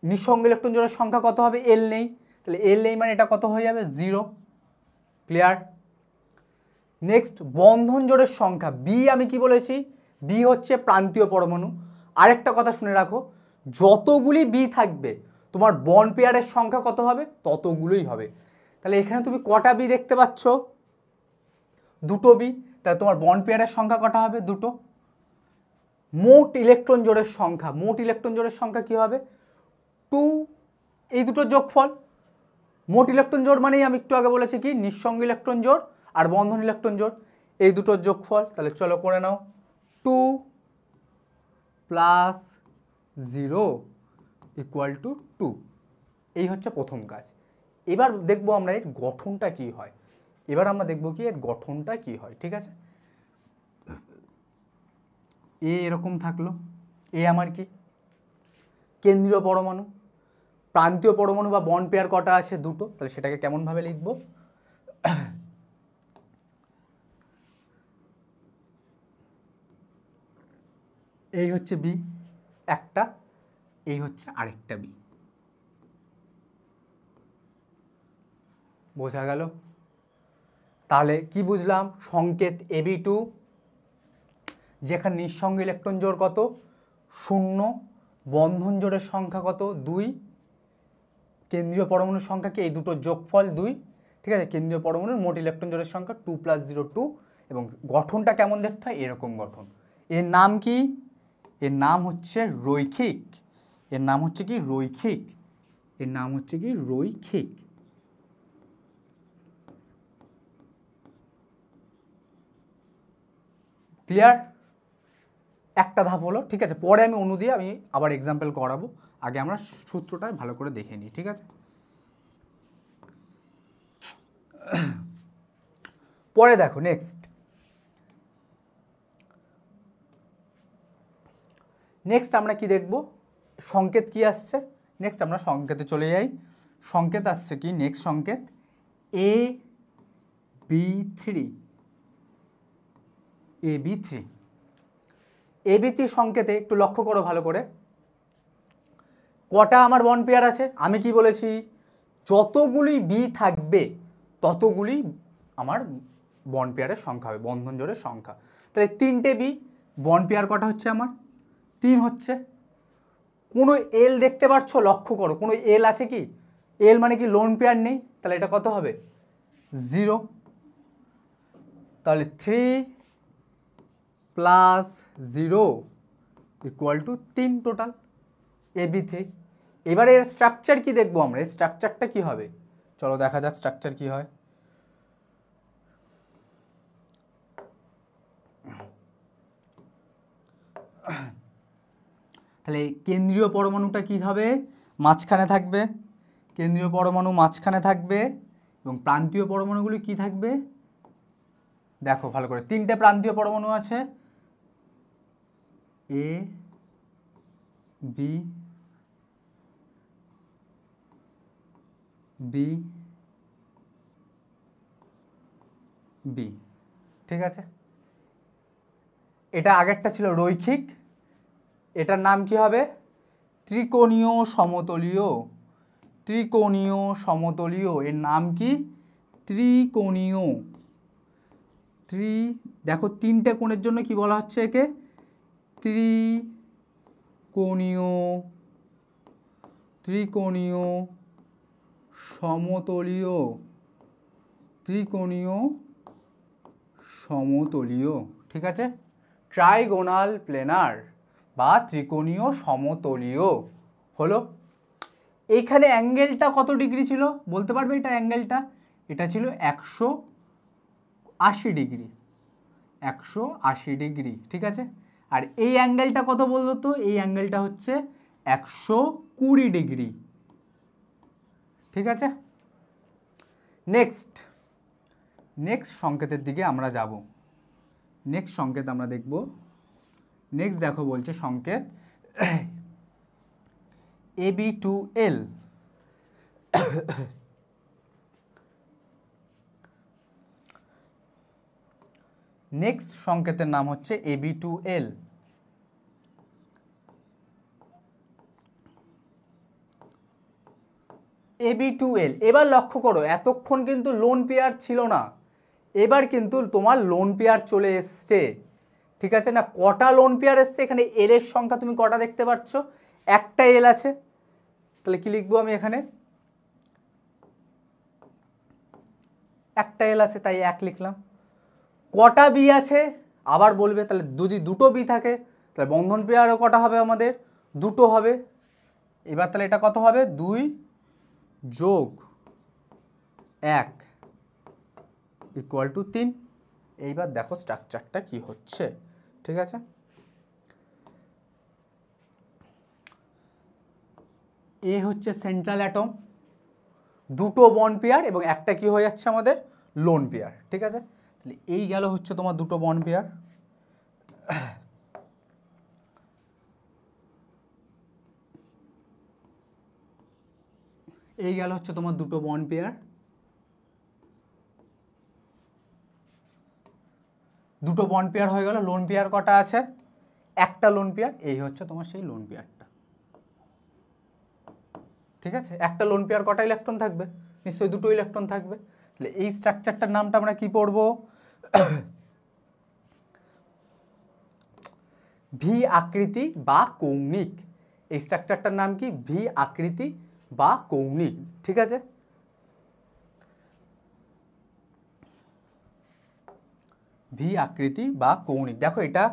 নিঃসঙ্গ ইলেকট্রন জোড়ের সংখ্যা কত হবে? এল নেই, তাহলে এল নেই মানে এটা কত হয়ে যাবে? 0। ক্লিয়ার? নেক্সট বন্ধন জোড়ের সংখ্যা বি, আমি কি বলেছি বি হচ্ছে প্রান্তীয় পরমাণু। আরেকটা কথা শুনে রাখো, যতগুলি বি থাকবে তোমার বন্ড পেয়ারের সংখ্যা কত হবে? ততগুলোই হবে। তাহলে এখানে তুমি কটা বি দেখতে পাচ্ছ? দুটো বি, তাহলে তোমার বন্ড পেয়ারের সংখ্যা কটা হবে? দুটো। মোট ইলেকট্রন জোড়ের সংখ্যা, মোট ইলেকট্রন জোড়ের সংখ্যা কি হবে? 2, এই দুটোর যোগফল। মোট ইলেকট্রন জোড় মানেই আমি একটু আগে বলেছি কি নিঃসঙ্গ ইলেকট্রন জোড় আর বন্ধন ইলেকট্রন জোড়, এই দুটোর যোগফল। তাহলে চলো করে নাও, 2 + 0 = 2। এই হচ্ছে প্রথম কাজ। এবার দেখবো আমরা এর গঠনটা কি হয়। এবার আমরা দেখবো কি এর গঠনটা কি হয়। ঠিক আছে, এ এরকম থাকলো, এ আমার কি কেন্দ্রীয় পরমাণু, প্রান্তীয় পরমাণু বা বন্ড পেয়ার কটা আছে? দুটো। তাহলে সেটাকে কেমনভাবে লিখবো? এই হচ্ছে বি একটা, এই হচ্ছে আরেকটা বি। বোঝা গেল? তাহলে কি বুঝলাম? সংকেত AB2 যেখানে নিঃসঙ্গ ইলেকট্রন জোড় কত? 0, বন্ধন জোড়ের সংখ্যা কত? 2, কেন্দ্রীয় পরমাণুর সংখ্যা কি? এই দুটোর যোগফল 2। ঠিক আছে, কেন্দ্রীয় পরমাণুর মোট ইলেকট্রন জোড়ের সংখ্যা 2 + 0 2। এবং গঠনটা কেমন দেখতে হয়? এরকম গঠন। এর নাম কি? এর নাম হচ্ছে রৈখিক এর নাম হচ্ছে কি রৈখিক, এর নাম হচ্ছে কি রৈখিক। ক্লিয়ার? একটা ধাপ হলো, ঠিক আছে। পরে আমি অণু দিয়ে আমি আবার এক্সাম্পল করাবো, আগে আমরা সূত্রটা ভালো করে দেখে নিই, ঠিক আছে। পরে দেখো নেক্সট আমরা কি দেখব, সংকেত কি আসছে। নেক্সট আমরা সংকেতে চলে যাই। সংকেত আসছে কি, নেক্সট সংকেত AB3, AB3 সংকেতে একটু লক্ষ্য করো ভালো করে, কটা আমার বন্ড পেয়ার আছে। আমি কি বলেছি, যতগুলি বি থাকবে ততগুলি আমার বন্ড পেয়ারের সংখ্যা হবে, বন্ধন জোড়ের সংখ্যা। তাহলে 3টে বি, বন্ড পেয়ার কটা হচ্ছে আমার 3 হচ্ছে। কোনো এল দেখতে পাচ্ছ, লক্ষ্য করো কোনো এল আছে কি, এল মানে কি লোন পেয়ার নেই, তাহলে এটা কত হবে 0। তাহলে 3 + 0 = 3 টোটাল AB3। এবারে এর স্ট্রাকচার কি দেখবো আমরা, এই স্ট্রাকচারটা কি হবে, চলো দেখা যাক স্ট্রাকচার কি হয়। তাহলে কেন্দ্রীয় পরমাণুটা কি হবে, মাঝখানে থাকবে, কেন্দ্রীয় পরমাণু মাঝখানে থাকবে, এবং প্রান্তীয় পরমাণুগুলি কি থাকবে, দেখো ভালো করে 3টে প্রান্তীয় পরমাণু আছে, A B B B, ঠিক আছে। এটা আগেরটা ছিল রৈখিক, এটার নাম কি হবে ত্রিকোণীয় সমতলীয়, ত্রিকোণীয় সমতলীয়, এর নাম কি ত্রিকোণীয়। দেখো 3টে কোণের জন্য কি বলা হচ্ছে একে, ত্রিকোণীয়, ত্রিকোণীয় সমতলীয়, ত্রিকোণীয় সমতলীয়, ঠিক আছে। ট্রাইগোনাল প্লেনার বা ত্রিকোণীয় সমতলীয় হলো। এইখানে অ্যাঙ্গেলটা কত ডিগ্রি ছিল বলতে পারবে, এটা অ্যাঙ্গেলটা, এটা ছিল 180 ডিগ্রি, 180 ডিগ্রি, ঠিক আছে। আর এই অ্যাঙ্গেলটা কত বলতো তো, এই অ্যাঙ্গেলটা হচ্ছে 120 ডিগ্রি, ঠিক আছে। নেক্সট সংকেতের দিকে আমরা যাব। নেক্সট সংকেত আমরা দেখব। নেক্সট দেখো বলছে সংকেত AB2L। নেক্সট সংকেতের নাম হচ্ছে AB2L। AB2L, এবার লক্ষ্য করো এতক্ষণ কিন্তু লোন পেয়ার ছিল না, এবার কিন্তু তোমার লোন পেয়ার চলে এসছে, ঠিক আছে না। কটা লোন পেয়ার এসছে, এখানে এল এর সংখ্যা তুমি কটা দেখতে পাচ্ছ, একটা এল আছে, তাহলে কি লিখবো আমি এখানে, একটা এল আছে তাই 1 লিখলাম। কটা বি আছে আবার বলবে, তাহলে যদি দুটো বি থাকে তাহলে বন্ধন পেয়ারও কটা হবে আমাদের, দুটো হবে। এবার তাহলে এটা কত হবে, 2 + 1 = 3। এইবার দেখো স্ট্রাকচারটা কি হচ্ছে, ঠিক আছে। এ হচ্ছে সেন্ট্রাল অ্যাটম, দুটো বন্ড পেয়ার এবং একটা কি হয়ে যাচ্ছে আমাদের লোন পেয়ার, ঠিক আছে। তাহলে এই গেল হচ্ছে তোমার দুটো বন্ড পেয়ার। এই গেল হচ্ছে তোমার দুটো বন্ড পেয়ার, দুটো বন্ড পেয়ার হয়ে গেল। লোন পেয়ার কটা আছে, একটা লোন পেয়ার, এই হচ্ছে তোমার সেই লোন পেয়ারটা, ঠিক আছে। একটা লোন পেয়ার কটা ইলেকট্রন থাকবে, নিশ্চয়ই দুটো ইলেকট্রন থাকবে। তাহলে এই স্ট্রাকচারটার নামটা আমরা কি পড়ব, ভি আকৃতি বা কৌণিক। এই স্ট্রাকচারটার নাম কি, ভি আকৃতি বা কৌণিক, ঠিক আছে। ভি আকৃতি বা কৌণিক। দেখো এটা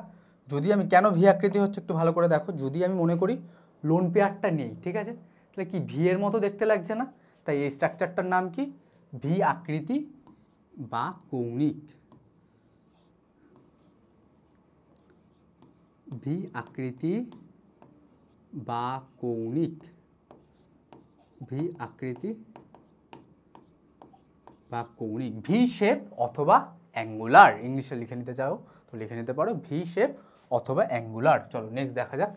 যদি আমি কেন ভি আকৃতি হচ্ছে একটু ভালো করে দেখো, যদি আমি মনে করি লোন পেয়ারটা নেই, ঠিক আছে? তাহলে কি ভি এর মতো দেখতে লাগছে না? তাই এই স্ট্রাকচারটার নাম কি? ভি আকৃতি বা কৌণিক। ভি আকৃতি বা কৌণিক। ভি আকৃতি বা কৌণিক, ভি শেপ অথবা অ্যাঙ্গুলার। ইংলিশে লিখে নিতে চাও তো লিখে নিতে পারো ভি শেপ অথবা অ্যাঙ্গুলার। চলো নেক্সট দেখা যাক,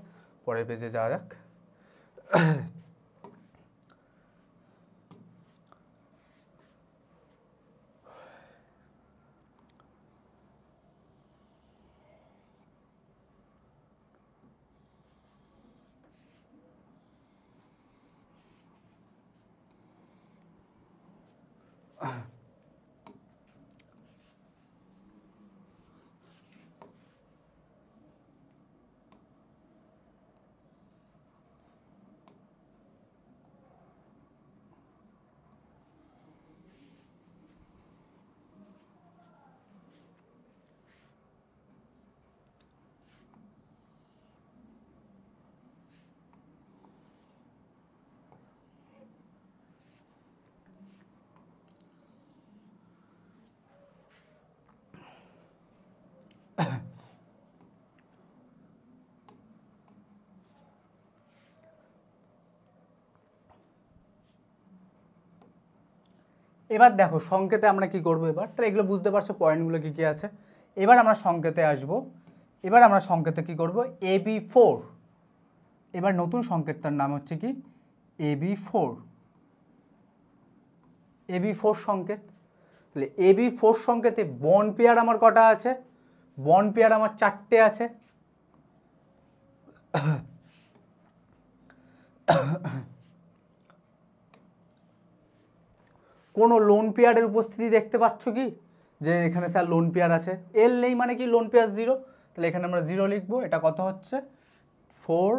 পরের পেজে যাওয়া যাক। এবার দেখো সংকেতে আমরা কি করব এবার, তাহলে এগুলো বুঝতে পারছো পয়েন্টগুলো কি কি আছে। এবার আমরা সংকেতে আসব। এবার আমরা সংকেতে কি করব, AB4। এবার নতুন সংকেতটার নাম হচ্ছে কি AB4। AB4 সংকেত। তাহলে AB4 সংকেতে বন্ড পেয়ার আমার কটা আছে? বন্ড পেয়ার আমার 4টে আছে। কোনো লোন পেয়ারের উপস্থিতি দেখতে পাচ্ছ কি, যে এখানে স্যার লোন পেয়ার আছে? এল নেই মানে কি লোন পেয়ার 0। তাহলে এখানে আমরা 0 লিখবো। এটা কত হচ্ছে? 4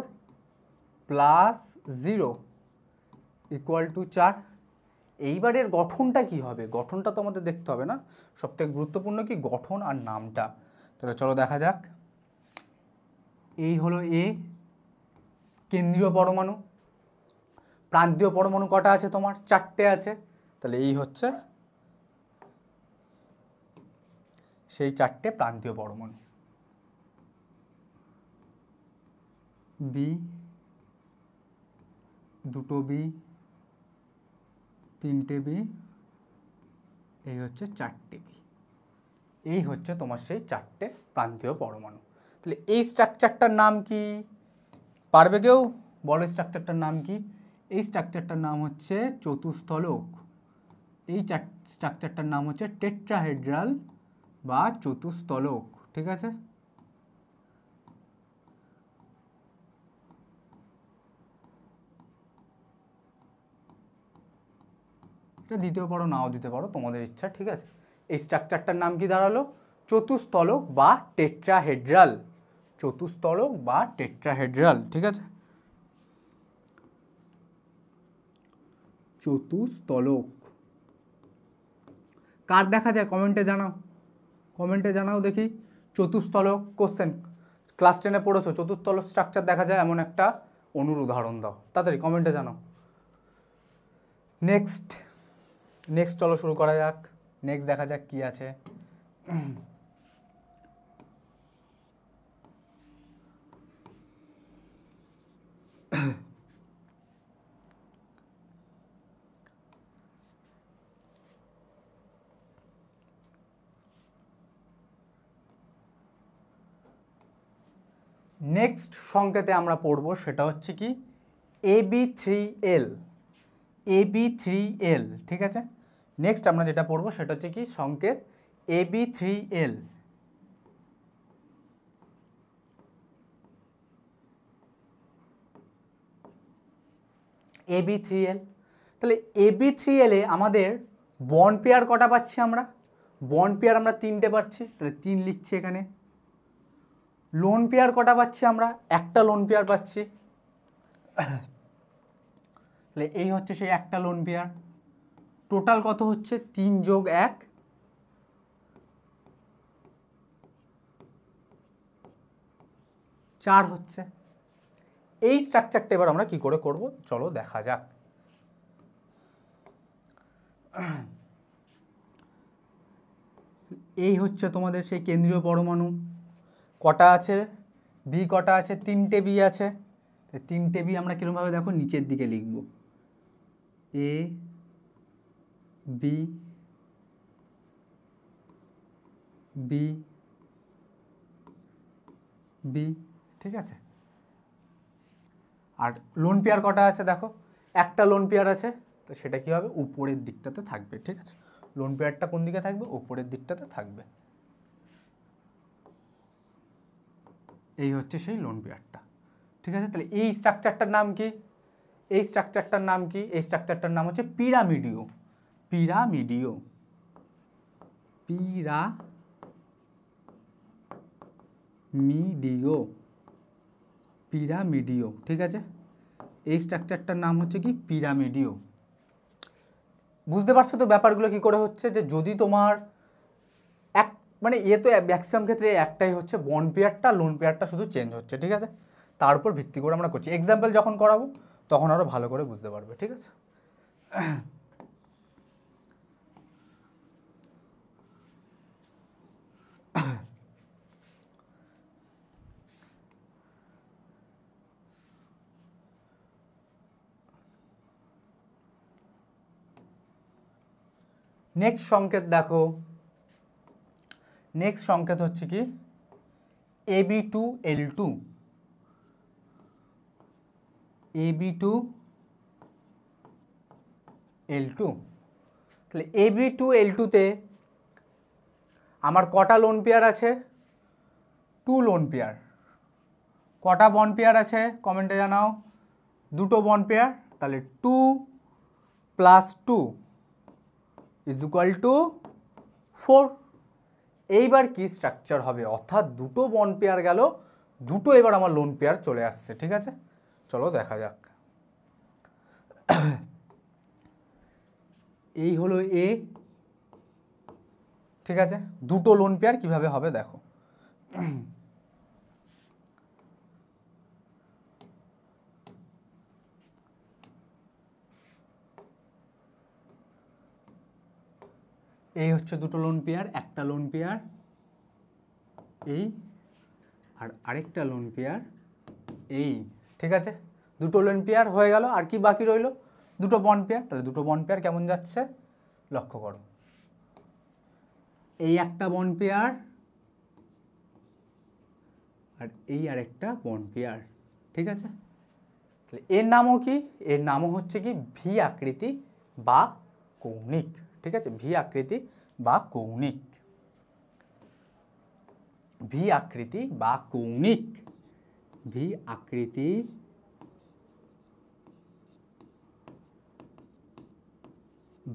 + 0 = 4। এইবারের গঠনটা কি হবে? গঠনটা তো আমাদের দেখতে হবে না? সবথেকে গুরুত্বপূর্ণ কি গঠন আর নামটা। তাহলে চলো দেখা যাক। এই হলো এ, কেন্দ্রীয় পরমাণু। প্রান্তীয় পরমাণু কটা আছে তোমার? 4টে আছে। তাহলে এই হচ্ছে সেই 4টে প্রান্তীয় পরমাণু। বি, 2টো বি, 3টে বি, এই হচ্ছে 4টে বি। এই হচ্ছে তোমার সেই 4টে প্রান্তীয় পরমাণু। তাহলে এই স্ট্রাকচারটার নাম কি? পারবে কেউ? বলো স্ট্রাকচারটার নাম কি? এই স্ট্রাকচারটার নাম হচ্ছে চতুস্থলক। এই স্ট্রাকচারটার নাম হচ্ছে টেট্রাহেড্রাল বা চতুস্থলক, ঠিক আছে? এটা দিতেও পারো, নাও দিতে পারো, তোমাদের ইচ্ছা, ঠিক আছে? এই স্ট্রাকচারটার নাম কি দাঁড়ালো? চতুস্থলক বা টেট্রাহেড্রাল। চতুস্থলক বা টেট্রাহেড্রাল, ঠিক আছে? চতুস্থলক কার দেখা যায় কমেন্টে জানাও। কমেন্টে জানাও দেখি। চতুস্থলক কোশ্চেন ক্লাস 10-এ পড়েছো, চতুস্থলক স্ট্রাকচার দেখা যায় এমন একটা অণুর উদাহরণ দাও, তাড়াতাড়ি কমেন্টে জানাও। নেক্সট চলো শুরু করা যাক। নেক্সট দেখা যাক কি আছে। নেক্সট সংকেতে আমরা পড়ব সেটা হচ্ছে কি AB3L। AB3L, ঠিক আছে? নেক্সট আমরা যেটা পড়ব সেটা হচ্ছে কি সংকেত AB3L। AB3L। তাহলে AB3L এ আমাদের বন্ড পেয়ার কটা পাচ্ছি আমরা? বন্ড পেয়ার আমরা 3টে পাচ্ছি, তাহলে 3 লিখছি এখানে। লোন পেয়ার কটা পাচ্ছি আমরা? একটা লোন পেয়ার পাচ্ছি। তাহলে এই হচ্ছে সেই একটা লোন পেয়ার। টোটাল কত হচ্ছে? 3 + 1 4 হচ্ছে। এই স্ট্রাকচারটা এবার আমরা কি করে করব চলো দেখা যাক। এই হচ্ছে তোমাদের সেই কেন্দ্রীয় পরমাণু। কটা আছে বি, কটা আছে 3টে বি আছে। 3টে বি আমরা কিরকমভাবে দেখো নিচের দিকে লিখব, এ বি বি বি, ঠিক আছে। আর লোন পেয়ার কটা আছে দেখো, একটা লোন পেয়ার আছে, তো সেটা কি হবে উপরের দিকটাতে থাকবে, ঠিক আছে। লোন পেয়ারটা কোন দিকে থাকবে, উপরের দিকটাতে থাকবে। এই হচ্ছে সেই লোন পেয়ারটা, ঠিক আছে। তাহলে এই স্ট্রাকচারটার নাম কি, এই স্ট্রাকচারটার নাম কি, এই স্ট্রাকচারটার নাম হচ্ছে পিরামিডিও। পিরামিডিও, পিরামিডিও, পিরামিডিও, ঠিক আছে। এই স্ট্রাকচারটার নাম হচ্ছে কি পিরামিডিও। বুঝতে পারছো তো ব্যাপারগুলো কি করে হচ্ছে, যে যদি তোমার এক মানে এ তো ম্যাক্সিমাম ক্ষেত্রে একটাই হচ্ছে, বন্ড পেয়ারটা লোন পেয়ারটা শুধু চেঞ্জ হচ্ছে, ঠিক আছে। তার উপর ভিত্তি করে আমরা করছি। এক্সাম্পল যখন করাবো তখন আরও ভালো করে বুঝতে পারবে, ঠিক আছে। নেক্সট সংকেত দেখো, নেক্সট সংকেত হচ্ছে কি Ab2L2, Ab2L2। তাহলে Ab2L2তে আমার কটা লোন পেয়ার আছে, 2 লোন পেয়ার। কটা বন্ড পেয়ার আছে কমেন্টে জানাও, 2টো বন্ড পেয়ার। তাহলে 2 + 2 = 4। এইবার কি স্ট্রাকচার হবে, অর্থাৎ 2টো বন্ড পেয়ার গেল, 2টো এবার আমার লোন পেয়ার চলে আসছে, ঠিক আছে। চলো দেখা যাক। এই হলো এ, ঠিক আছে। 2টো লোন পেয়ার কিভাবে হবে দেখো। এই হচ্ছে 2টো লোন পেয়ার, একটা লোন পেয়ার এই, আর আরেকটা লোন পেয়ার এই, ঠিক আছে। 2টো লোন পেয়ার হয়ে গেল, আর কি বাকি রইল 2টো বন্ড পেয়ার। তাহলে 2টো বন্ড পেয়ার কেমন যাচ্ছে লক্ষ্য করো, এই একটা বন্ড পেয়ার আর এই আরেকটা বন্ড পেয়ার, ঠিক আছে। তাহলে এর নামও কি, এর নামও হচ্ছে কি ভি আকৃতি বা কৌণিক, ঠিক আছে। ভি আকৃতি বা কৌণিক, ভি আকৃতি বা কৌণিক, ভি আকৃতি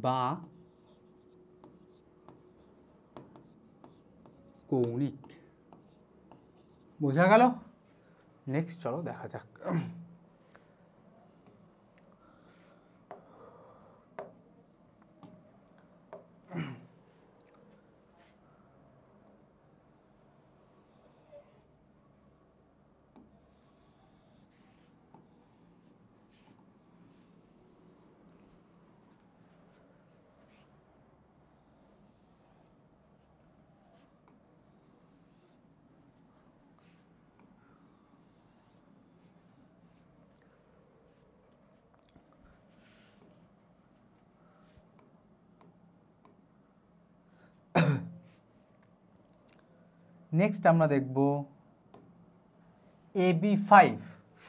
বা কৌণিক, বোঝা গেল। নেক্সট চলো দেখা যাক। নেক্সট আমরা দেখব AB5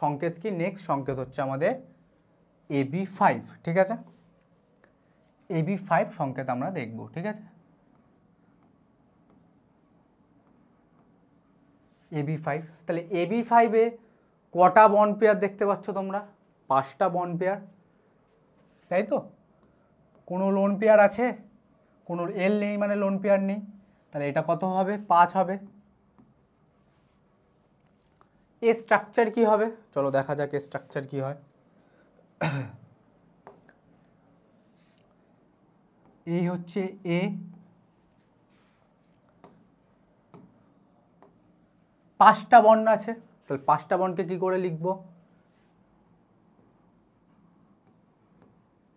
সংকেত কি, নেক্সট সংকেত হচ্ছে আমাদের AB5, ঠিক আছে। AB5 সংকেত আমরা দেখব, ঠিক আছে। AB5, তাহলে AB5-এ কটা বন্ড পেয়ার দেখতে পাচ্ছ তোমরা, 5টা বন্ড পেয়ার, তাই তো। কোনো লোন পেয়ার আছে, কোনো এল নেই মানে লোন পেয়ার নেই, তাহলে এটা কত হবে 5 হবে। এর স্ট্রাকচার কি হবে চলো দেখা যাক, এর স্ট্রাকচার কি হয়। এই হচ্ছে এ, 5টা বন্ড আছে, তাহলে 5টা বন্ডকে কি করে লিখব,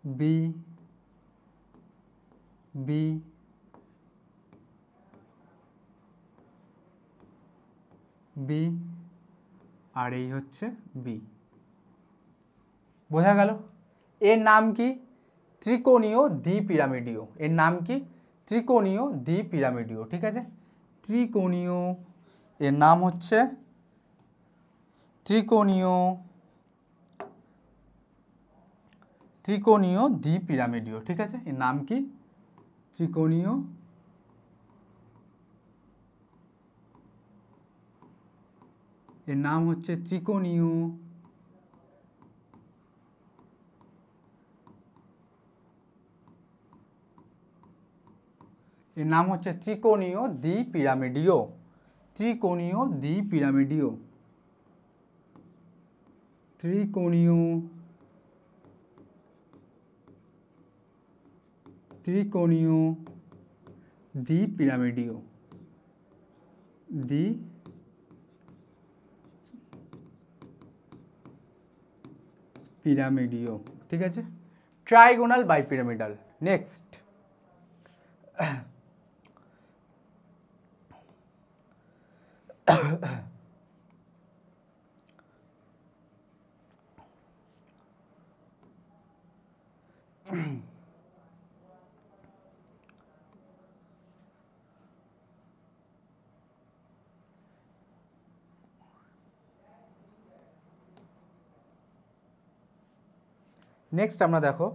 বি বি বি আর এই হচ্ছে বি। বোঝা গেল? এর নাম কি? ত্রিকোণীয় দ্বিপিরামিডীয়। এর নাম কি? ত্রিকোণীয় দ্বিপিরামিডীয়। ঠিক আছে, ত্রিকোণীয়, এর নাম হচ্ছে ত্রিকোণীয় দ্বিপিরামিডীয়। ঠিক আছে, এর নাম কি? ত্রিকোণীয় এর নাম হচ্ছে ত্রিকোণীয় এর নাম হচ্ছে ত্রিকোণীয় দ্বিপিরামিডীয়। ত্রিকোণীয় দ্বিপিরামিডীয়। ত্রিকোণীয় ত্রিকোণীয় দ্বিপিরামিডীয়। দ্বিপিরামিডীয়। ঠিক আছে, ট্রাইগোনাল বাইপিরামিডাল। নেক্সট, নেক্সট আমরা দেখো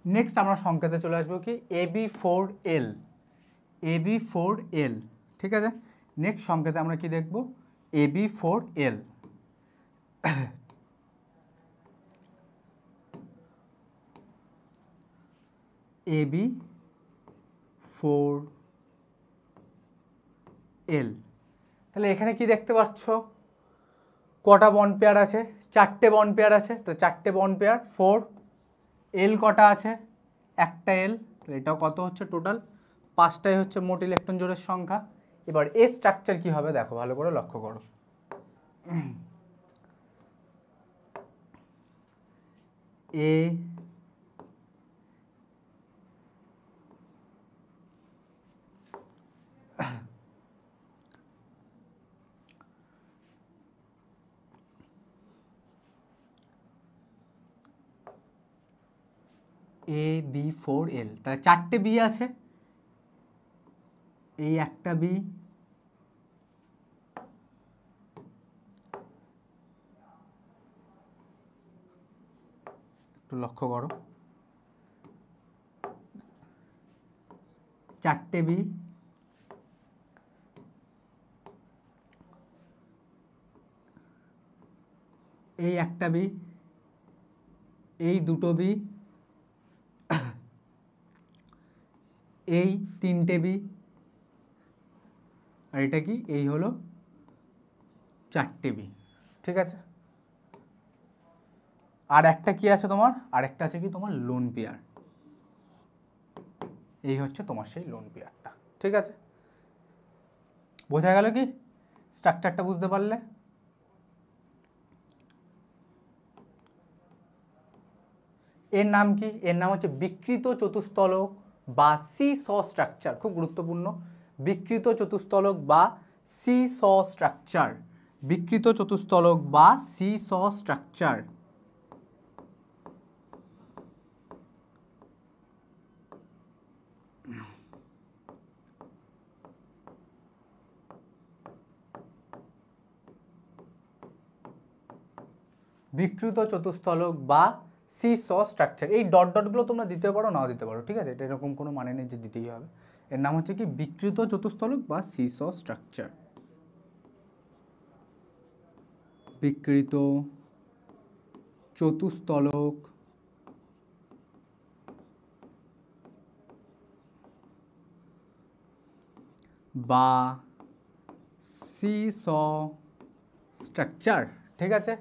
নেক্সট আমরা সংকেতে চলে আসবো কি AB4L। AB4L। ঠিক আছে, নেক্সট সংকেতে আমরা কি দেখব? AB4L। AB4L। তাহলে এখানে কি দেখতে পাচ্ছ? কটা বন্ড পেয়ার আছে? 4টে বন্ড পেয়ার আছে। তো 4টে বন্ড পেয়ার 4। এল কটা আছে? একটা এল। তাহলে এটাও কত হচ্ছে টোটাল? 5টাই হচ্ছে মোট ইলেকট্রন জোড়ের সংখ্যা। এবার এর স্ট্রাকচার কি হবে দেখো, ভালো করে লক্ষ্য করো। এ AB4L। তাহলে 4টে বি আছে, এই একটা বি, একটু লক্ষ্য করো, 4টে বি, এই একটা বি, এই দুটো বি, এই 3টে বি, আর এটা কি? এই হলো 4টে বি। ঠিক আছে, আর একটা কি আছে তোমার? আর একটা আছে কি তোমার? Lone pair. এই হচ্ছে তোমার সেই লোন পেয়ারটা। ঠিক আছে, বোঝা গেল কি? স্ট্রাকচারটা বুঝতে পারলে? এর নাম কি? এর নাম হচ্ছে বিকৃত চতুস্তলক বা সি-স স্ট্রাকচার। খুব গুরুত্বপূর্ণ, বিকৃত চতুস্তলক বা সি-স স্ট্রাকচার। বিকৃত চতুস্তলক বা সি-স স্ট্রাকচার। বিকৃত চতুস্তলক বা সি-স স্ট্রাকচার। এই ডট ডটগুলো তোমরা দিতে পারো, নাও দিতে পারো। ঠিক আছে, এটা এরকম কোনো মানে নেই যে দিতেই হবে। এর নাম হচ্ছে কি? বিকৃত চতুস্তলক বা সি-স স্ট্রাকচার। বিকৃত চতুস্তলক বা সি-স স্ট্রাকচার। ঠিক আছে,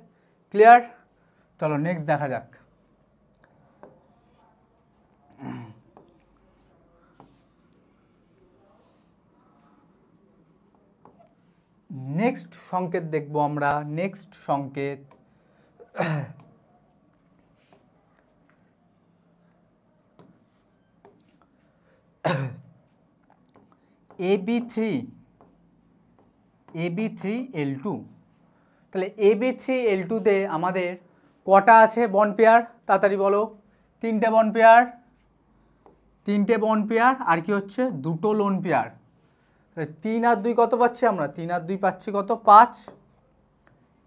ক্লিয়ার? চলো নেক্সট দেখা যাক। নেক্সট সংকেত দেখব আমরা। নেক্সট সংকেত AB3L2। তাহলে AB3L2তে আমাদের কটা আছে বন্ড পেয়ার? তাড়াতাড়ি বলো। তিনটে বন্ড পেয়ার, তিনটে বন্ড পেয়ার, আর কি হচ্ছে দুটো লোন পেয়ার। তাহলে 3 আর 2 কত পাচ্ছি আমরা? 3 আর 2 পাচ্ছি কত? 5।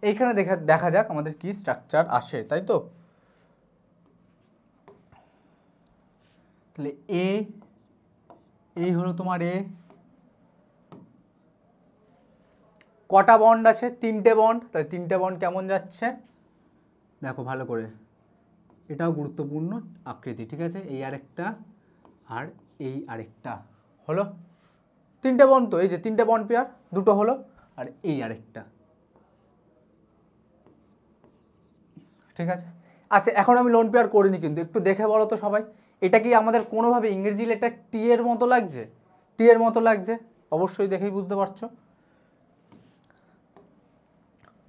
এইখানে দেখা যাক আমাদের কি স্ট্রাকচার আসে, তাই তো। তাহলে এই হলো তোমার এ। কটা বন্ড আছে? তিনটে বন্ড। তাহলে তিনটে বন্ড কেমন যাচ্ছে দেখো ভালো করে, এটাও গুরুত্বপূর্ণ আকৃতি, ঠিক আছে। এই আরেকটা আর এই আরেকটা হলো তিনটে বন্ড। তো এই যে তিনটে বন্ড পেয়ার, দুটো হলো, আর এই আরেকটা, ঠিক আছে। আচ্ছা, এখন আমি লোন পেয়ার করিনি কিন্তু, একটু দেখে বলো তো সবাই, এটা কি আমাদের কোনোভাবে ইংরেজি লেটার টি এর মতো লাগছে? টি এর মতো লাগছে? অবশ্যই দেখেই বুঝতে পারছো।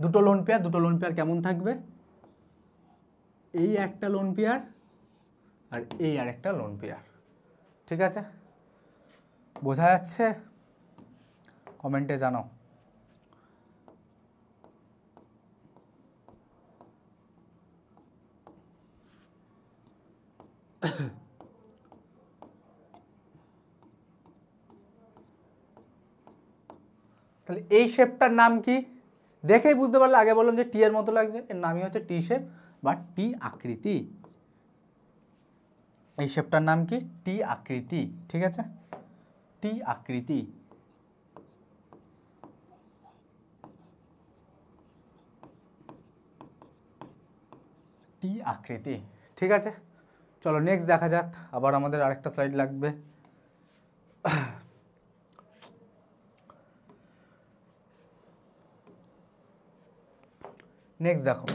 দুটো লোন পেয়ার, দুটো লোন পেয়ার কেমন থাকবে? এই একটা লোন পেয়ার আর এই আরেকটা লোন পেয়ার, ঠিক আছে। বোঝা যাচ্ছে? কমেন্টে জানাও। তাহলে এই শেপটার নাম কি? দেখেই বুঝতে পারলে, আগে বললাম যে টি এর মতো লাগছে, এর নামই হচ্ছে টি শেপ বা টি আকৃতি। এই শেপটার নাম কি? টি আকৃতি, ঠিক আছে। টি আকৃতি। টি আকৃতি, ঠিক আছে। চলো নেক্সট দেখা যাক, আবার আমাদের আরেকটা স্লাইড লাগবে। নেক্সট দেখো,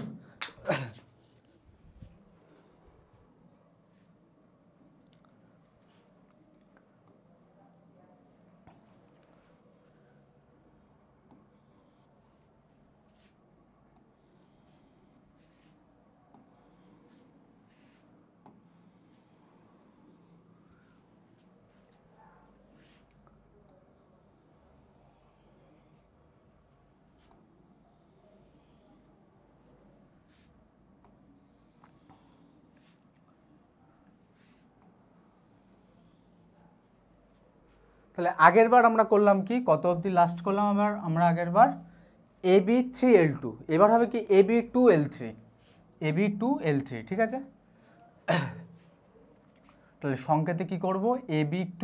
তাহলে আগের বার আমরা করলাম কি, কত অবধি লাস্ট করলাম আবার আমরা আগের বার? AB3L2, এবার হবে কি AB2L3, AB2L3, ঠিক আছে। তাহলে সংকেতে কি করব? AB2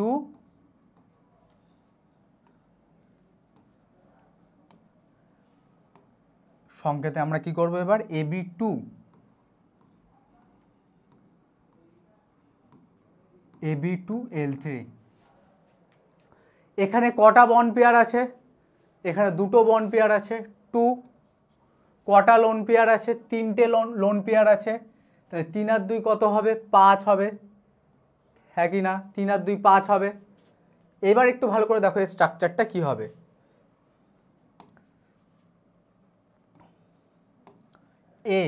সংকেতে আমরা কি করব এবার? AB2L3। এখানে কটা বন্ড পেয়ার আছে? এখানে দুটো বন্ড পেয়ার আছে, 2। কটা লোন পেয়ার আছে? তিনটে লোন পেয়ার আছে। তাহলে 3 আর 2 কত হবে? 5 হবে, হ্যাঁ কি না? 3 আর 2 5 হবে। এবার একটু ভালো করে দেখো এই স্ট্রাকচারটা কি হবে। এ,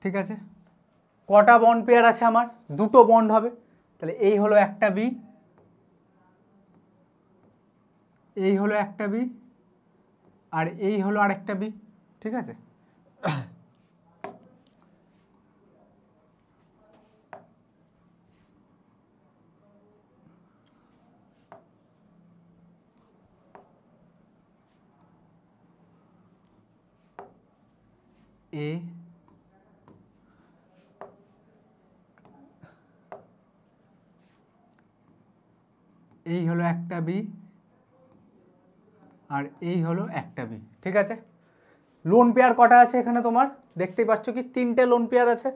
ঠিক আছে। কটা বন্ড পেয়ার আছে আমার? দুটো বন্ড হবে। তাহলে এই হলো একটা বি, এই হলো একটা বি, আর এই হলো আরেকটা বি, ঠিক আছে। এ, এই হলো একটা বি, আর এই হলো একটা বি, ঠিক আছে। লোন পেয়ার কটা আছে এখানে তোমার? দেখতেই পাচ্ছ কি তিনটে লোন পেয়ার আছে।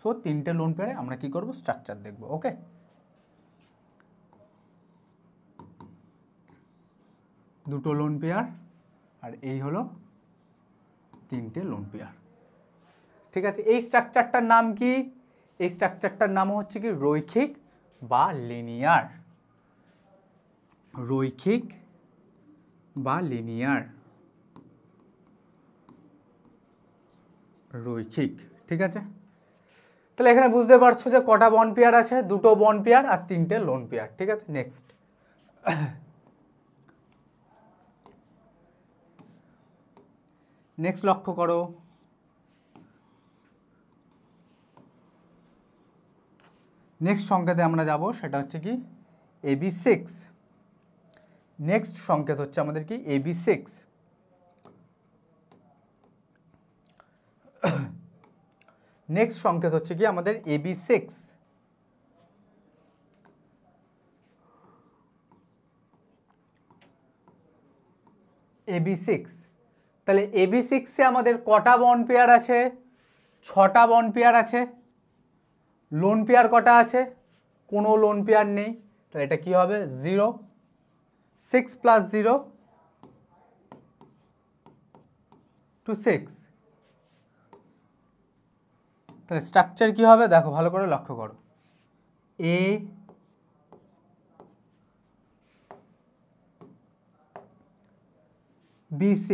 সো তিনটে লোন পেয়ারে আমরা কি করব? স্ট্রাকচার দেখব, ওকে। দুটো লোন পেয়ার আর এই হলো তিনটে লোন পেয়ার, ঠিক আছে। এই স্ট্রাকচারটার নাম কি? এই স্ট্রাকচারটার নাম হচ্ছে কি রৈখিক বা লিনিয়ার। রৈখিক বা লিনিয়ার, রৈখিক। ঠিক আছে, তাহলে এখানে বুঝতে পারছো যে কটা বন্ড পেয়ার আছে, দুটো বন্ড পেয়ার আর তিনটে লোন পেয়ার। ঠিক আছে, নেক্সট নেক্সট লক্ষ্য করো, নেক্সট সংকেতে আমরা যাব, সেটা হচ্ছে কি AB6। নেক্সট সংকেত হচ্ছে আমাদের কি AB6। নেক্সট সংকেত হচ্ছে কি আমাদের AB6। AB6, তাহলে AB6-এ আমাদের কটা বন্ড পেয়ার আছে? 6টা বন্ড পেয়ার আছে। লোন পেয়ার কটা আছে? কোনো লোন পেয়ার নেই, তাহলে এটা কি হবে 0, 6 + 0 to 6। তাহলে স্ট্রাকচার কি হবে দেখো, ভালো করে লক্ষ্য করো। AB6,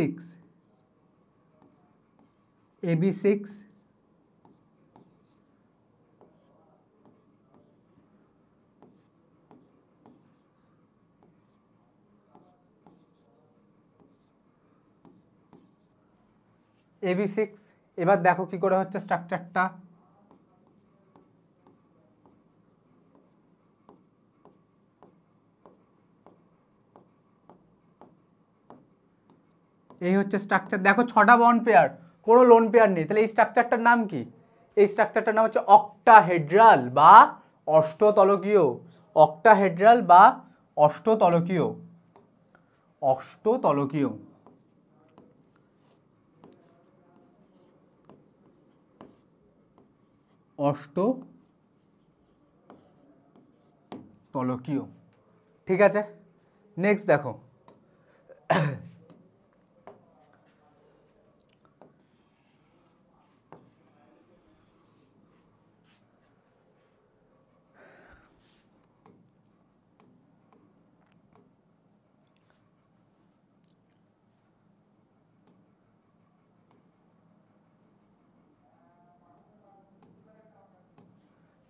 AB6, AB6। এবার দেখো কি করে হচ্ছে স্ট্রাকচারটা। এই হচ্ছে স্ট্রাকচার, দেখো 6টা বন্ড পেয়ার, কোনো লোন পেয়ার নেই। তাহলে এই স্ট্রাকচারটার নাম কি? এই স্ট্রাকচারটার নাম হচ্ছে অক্টাহেড্রাল বা অষ্টতলকীয়। অক্টাহেড্রাল বা অষ্টতলকীয়, অষ্টতলকীয়। অষ্টতলকীয়। ঠিক আছে, নেক্সট দেখো,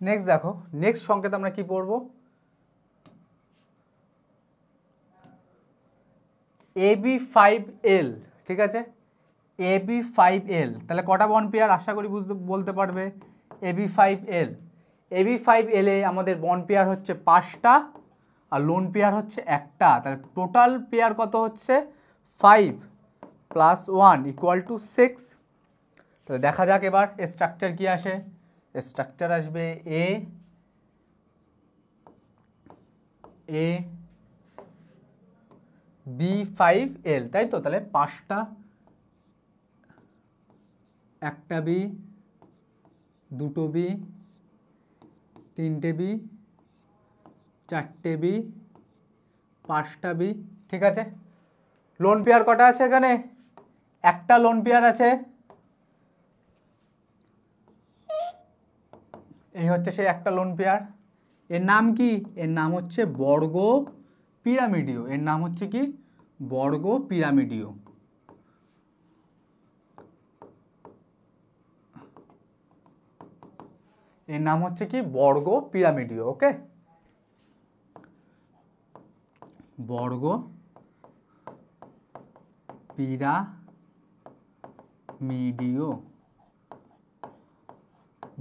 নেক্সট দেখো, নেক্সট সংকেত আমরা কি পড়ব? AB5L। ঠিক আছে, AB5L, তাহলে কটা বন্ড পেয়ার আশা করি বলতে পারবে। AB5L, AB5L-এ আমাদের বন্ড পেয়ার হচ্ছে 5টা আর লোন পেয়ার হচ্ছে 1টা। তাহলে টোটাল পেয়ার কত হচ্ছে 5 + 1 = 6। তাহলে দেখা যাক এবার স্ট্রাকচার কি আসে। স্ট্রাকচার আসবে AB5L, তাই তো। তাহলে 5টা, 1টা B, 2টো B, 3টে B, 4টে B, 5টা B। ঠিক আছে, লোন পেয়ার কটা আছে এখানে? 1টা লোন পেয়ার আছে। এই হচ্ছে সেই 1টা লোন পেয়ার। এর নাম কি? এর নাম হচ্ছে বর্গ পিরামিডীয়। এর নাম হচ্ছে কি? বর্গ পিরামিডীয়। এর নাম হচ্ছে কি? বর্গ পিরামিডীয়। ওকে, বর্গ পিরামিডীয়,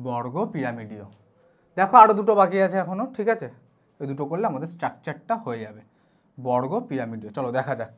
বর্গ পিরামিডীয়। দেখো আরও দুটো বাকি আছে এখনো। ঠিক আছে, ওই দুটো করলে আমাদের স্ট্রাকচারটা হয়ে যাবে বর্গ পিরামিডীয়। চলো দেখা যাক।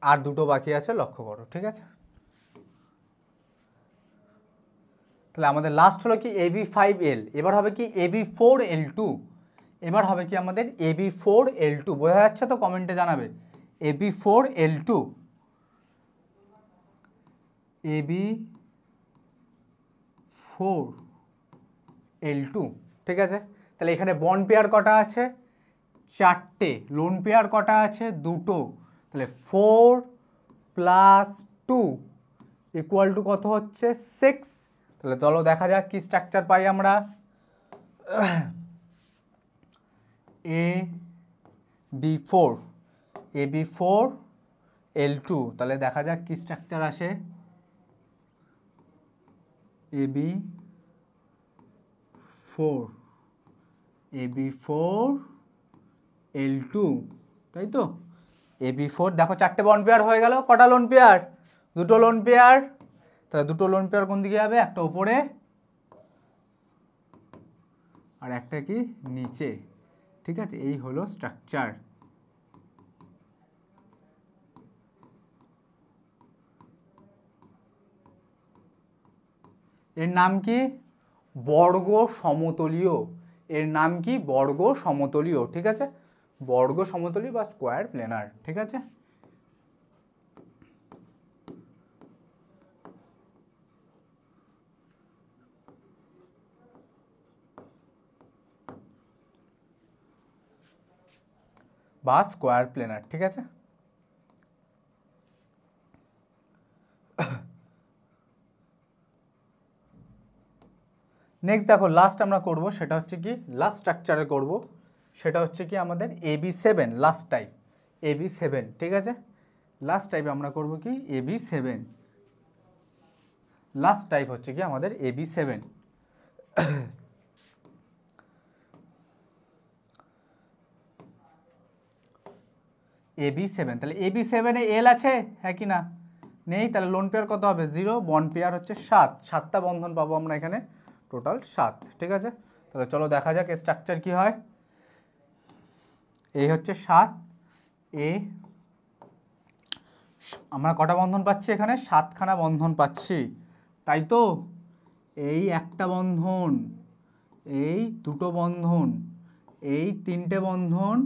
আর দুটো বাকি আছে, লক্ষ্য করো। ঠিক আছে, তাহলে আমাদের লাস্ট হলো কি AB5L। এবার হবে কি AB4L2। এবার হবে কি আমাদের AB4L2। বোঝা যাচ্ছে তো? কমেন্টে জানাবে AB4L2। AB4L2, ঠিক আছে। তাহলে এখানে বন্ড পেয়ার কটা আছে? 4টে। লোন পেয়ার কটা আছে? 2টো। তাহলে 4 + 2 = কত হচ্ছে? 6। তাহলে চলো দেখা যাক কি স্ট্রাকচার পাই আমরা। AB4L2, তাহলে দেখা যাক কি স্ট্রাকচার আসে। AB4L2, তাই তো? AB4, দেখো 4টে বন্ড পেয়ার হয়ে গেল। কটা লোন পেয়ার? 2টো লোন পেয়ার। তাহলে 2টো লোন পেয়ার কোন দিকে যাবে? একটা উপরে আর একটা কি নিচে, ঠিক আছে। এই হলো স্ট্রাকচার। এর নাম কি? বর্গ সমতলীয়। এর নাম কি? বর্গ সমতলীয়, ঠিক আছে। বর্গ সমতলীয় বা স্কোয়ার প্লেনার, ঠিক আছে। বা স্কোয়ার প্লেনার, ঠিক আছে। নেক্সট দেখো, লাস্ট আমরা করব সেটা হচ্ছে কি, লাস্ট স্ট্রাকচারে করব সেটা হচ্ছে কি আমাদের AB7, লাস্ট টাইপ AB7, ঠিক আছে। লাস্ট টাইপে আমরা করব কি AB7, লাস্ট টাইপ হচ্ছে কি আমাদের AB7। AB7, তাহলে AB7 এ L আছে, হ্যাঁ কি না? নেই। তাহলে লোন পেয়ার কত হবে? 0। বন্ড পেয়ার হচ্ছে 7, 7টা বন্ধন পাবো আমরা এখানে, টোটাল 7, ঠিক আছে। তাহলে চলো দেখা যাক স্ট্রাকচার কি হয়। এই হচ্ছে 7, এ আমরা কটা বন্ধন পাচ্ছি এখানে? 7খানা বন্ধন পাচ্ছি, তাই তো। এই একটা বন্ধন, এই দুটো বন্ধন, এই 3টে বন্ধন,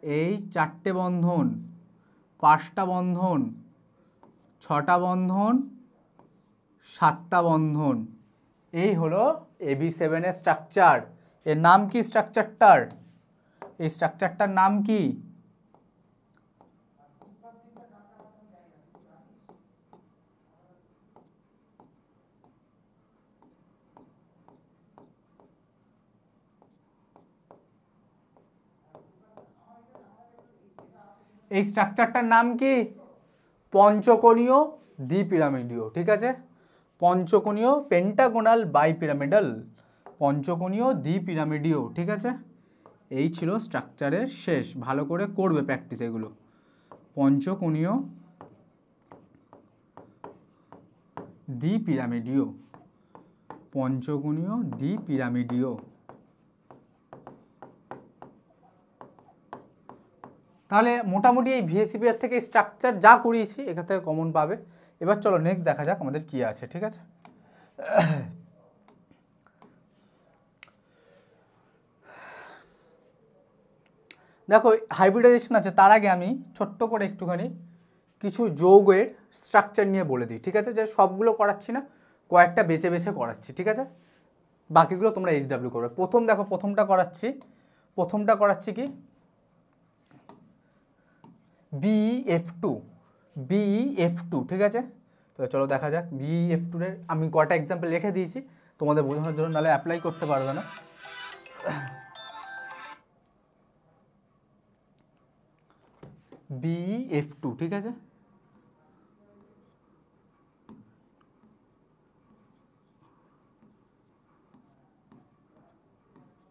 এই 4টে বন্ধন, 5টা বন্ধন, 6টা বন্ধন, 7টা বন্ধন। এই হলো AB7 এর স্ট্রাকচার। এর নাম কি স্ট্রাকচারটার? এই স্ট্রাকচারটার নাম কি? এই স্ট্রাকচারটার নাম কি? পঞ্চকোণীয় দ্বিপিরামিডীয়, ঠিক আছে। পঞ্চকোণীয়, পেন্টাগোনাল বাইপিরামিডাল, পঞ্চকোণীয় দ্বিপিরামিডীয়, ঠিক আছে। এই ছিল স্ট্রাকচারের শেষ। ভালো করে করবে প্র্যাকটিস এগুলো। পঞ্চকোণীয় দ্বিপিরামিডীয়, পঞ্চকোণীয় দ্বিপিরামিডীয়। তাহলে মোটামুটি এই ভিএসিপিআর থেকে স্ট্রাকচার যা করিয়েছি এখান থেকে কমন পাবে। এবার চলো নেক্সট দেখা যাক আমাদের কি আছে, ঠিক আছে। দেখো হাইব্রিডাইজেশন আছে, তার আগে আমি ছোট্ট করে একটুখানি কিছু যৌগের স্ট্রাকচার নিয়ে বলে দিই, ঠিক আছে। যে সবগুলো করাচ্ছি না, কয়েকটা বেছে বেছে করাচ্ছি, ঠিক আছে। বাকিগুলো তোমরা HW করবে। প্রথম দেখো, প্রথমটা করাচ্ছি কি BF2, BF2, ঠিক আছে। তো চলো দেখা যাক BF2 এর আমি কয়টা এক্সাম্পল রেখে দিয়েছি তোমাদের বোঝানোর জন্য, নাহলে অ্যাপ্লাই করতে পারবে না। BF2, ঠিক আছে।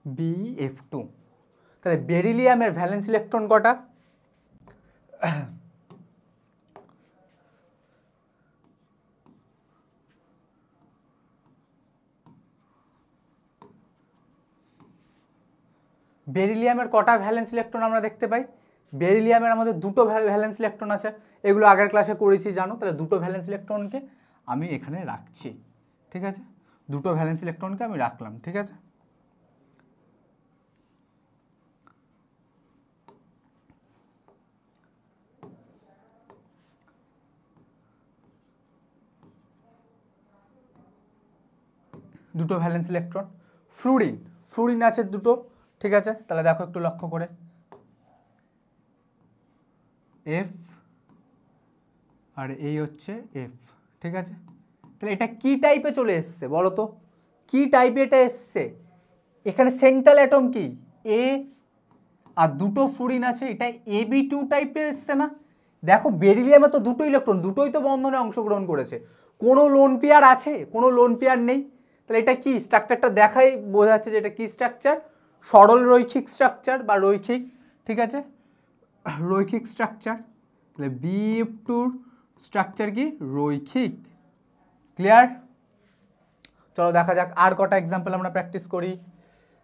BF2, তাহলে বেরিলিয়ামের ভ্যালেন্স ইলেকট্রন কটা? বেরিলিয়ামের কটা ভ্যালেন্স ইলেকট্রন আমরা দেখতে পাই? বেরিলিয়ামের আমাদের দুটো ভ্যালেন্স ইলেকট্রন আছে, এগুলো আগের ক্লাসে করেছি জানো। তাহলে দুটো ভ্যালেন্স ইলেকট্রনকে আমি এখানে রাখছি, ঠিক আছে। দুটো ভ্যালেন্স ইলেকট্রনকে আমি রাখলাম, ঠিক আছে। দুটো ভ্যালেন্স ইলেকট্রন। ফ্লুরিন, ফ্লুরিন আছে দুটো, ঠিক আছে, তাহলে দেখো একটু লক্ষ্য করে, এফ আর এই হচ্ছে এফ, ঠিক আছে। তাহলে এটা কি টাইপে চলে এসছে বলো তো, কি টাইপে এটা এসছে? এখানে সেন্ট্রাল অ্যাটম কি এ, আর দুটো ফ্লুরিন আছে, এটা AB2 টাইপের এসছে না? দেখো বেরিলিয়ামে তো দুটো ইলেকট্রন, দুটোই তো বন্ধনে অংশগ্রহণ করেছে, কোনো লোন পেয়ার আছে? কোনো লোন পেয়ার নেই। তাহলে এটা কি স্ট্রাকচারটা দেখাই বোঝা যাচ্ছে যে এটা কি স্ট্রাকচার, সরল রৈখিক স্ট্রাকচার বা রৈখিক, ঠিক আছে, রৈখিক স্ট্রাকচার। তাহলে BF2 স্ট্রাকচার কি রৈখিক। ক্লিয়ার? চলো দেখা যাক আর কটা এক্সাম্পল আমরা প্র্যাকটিস করি।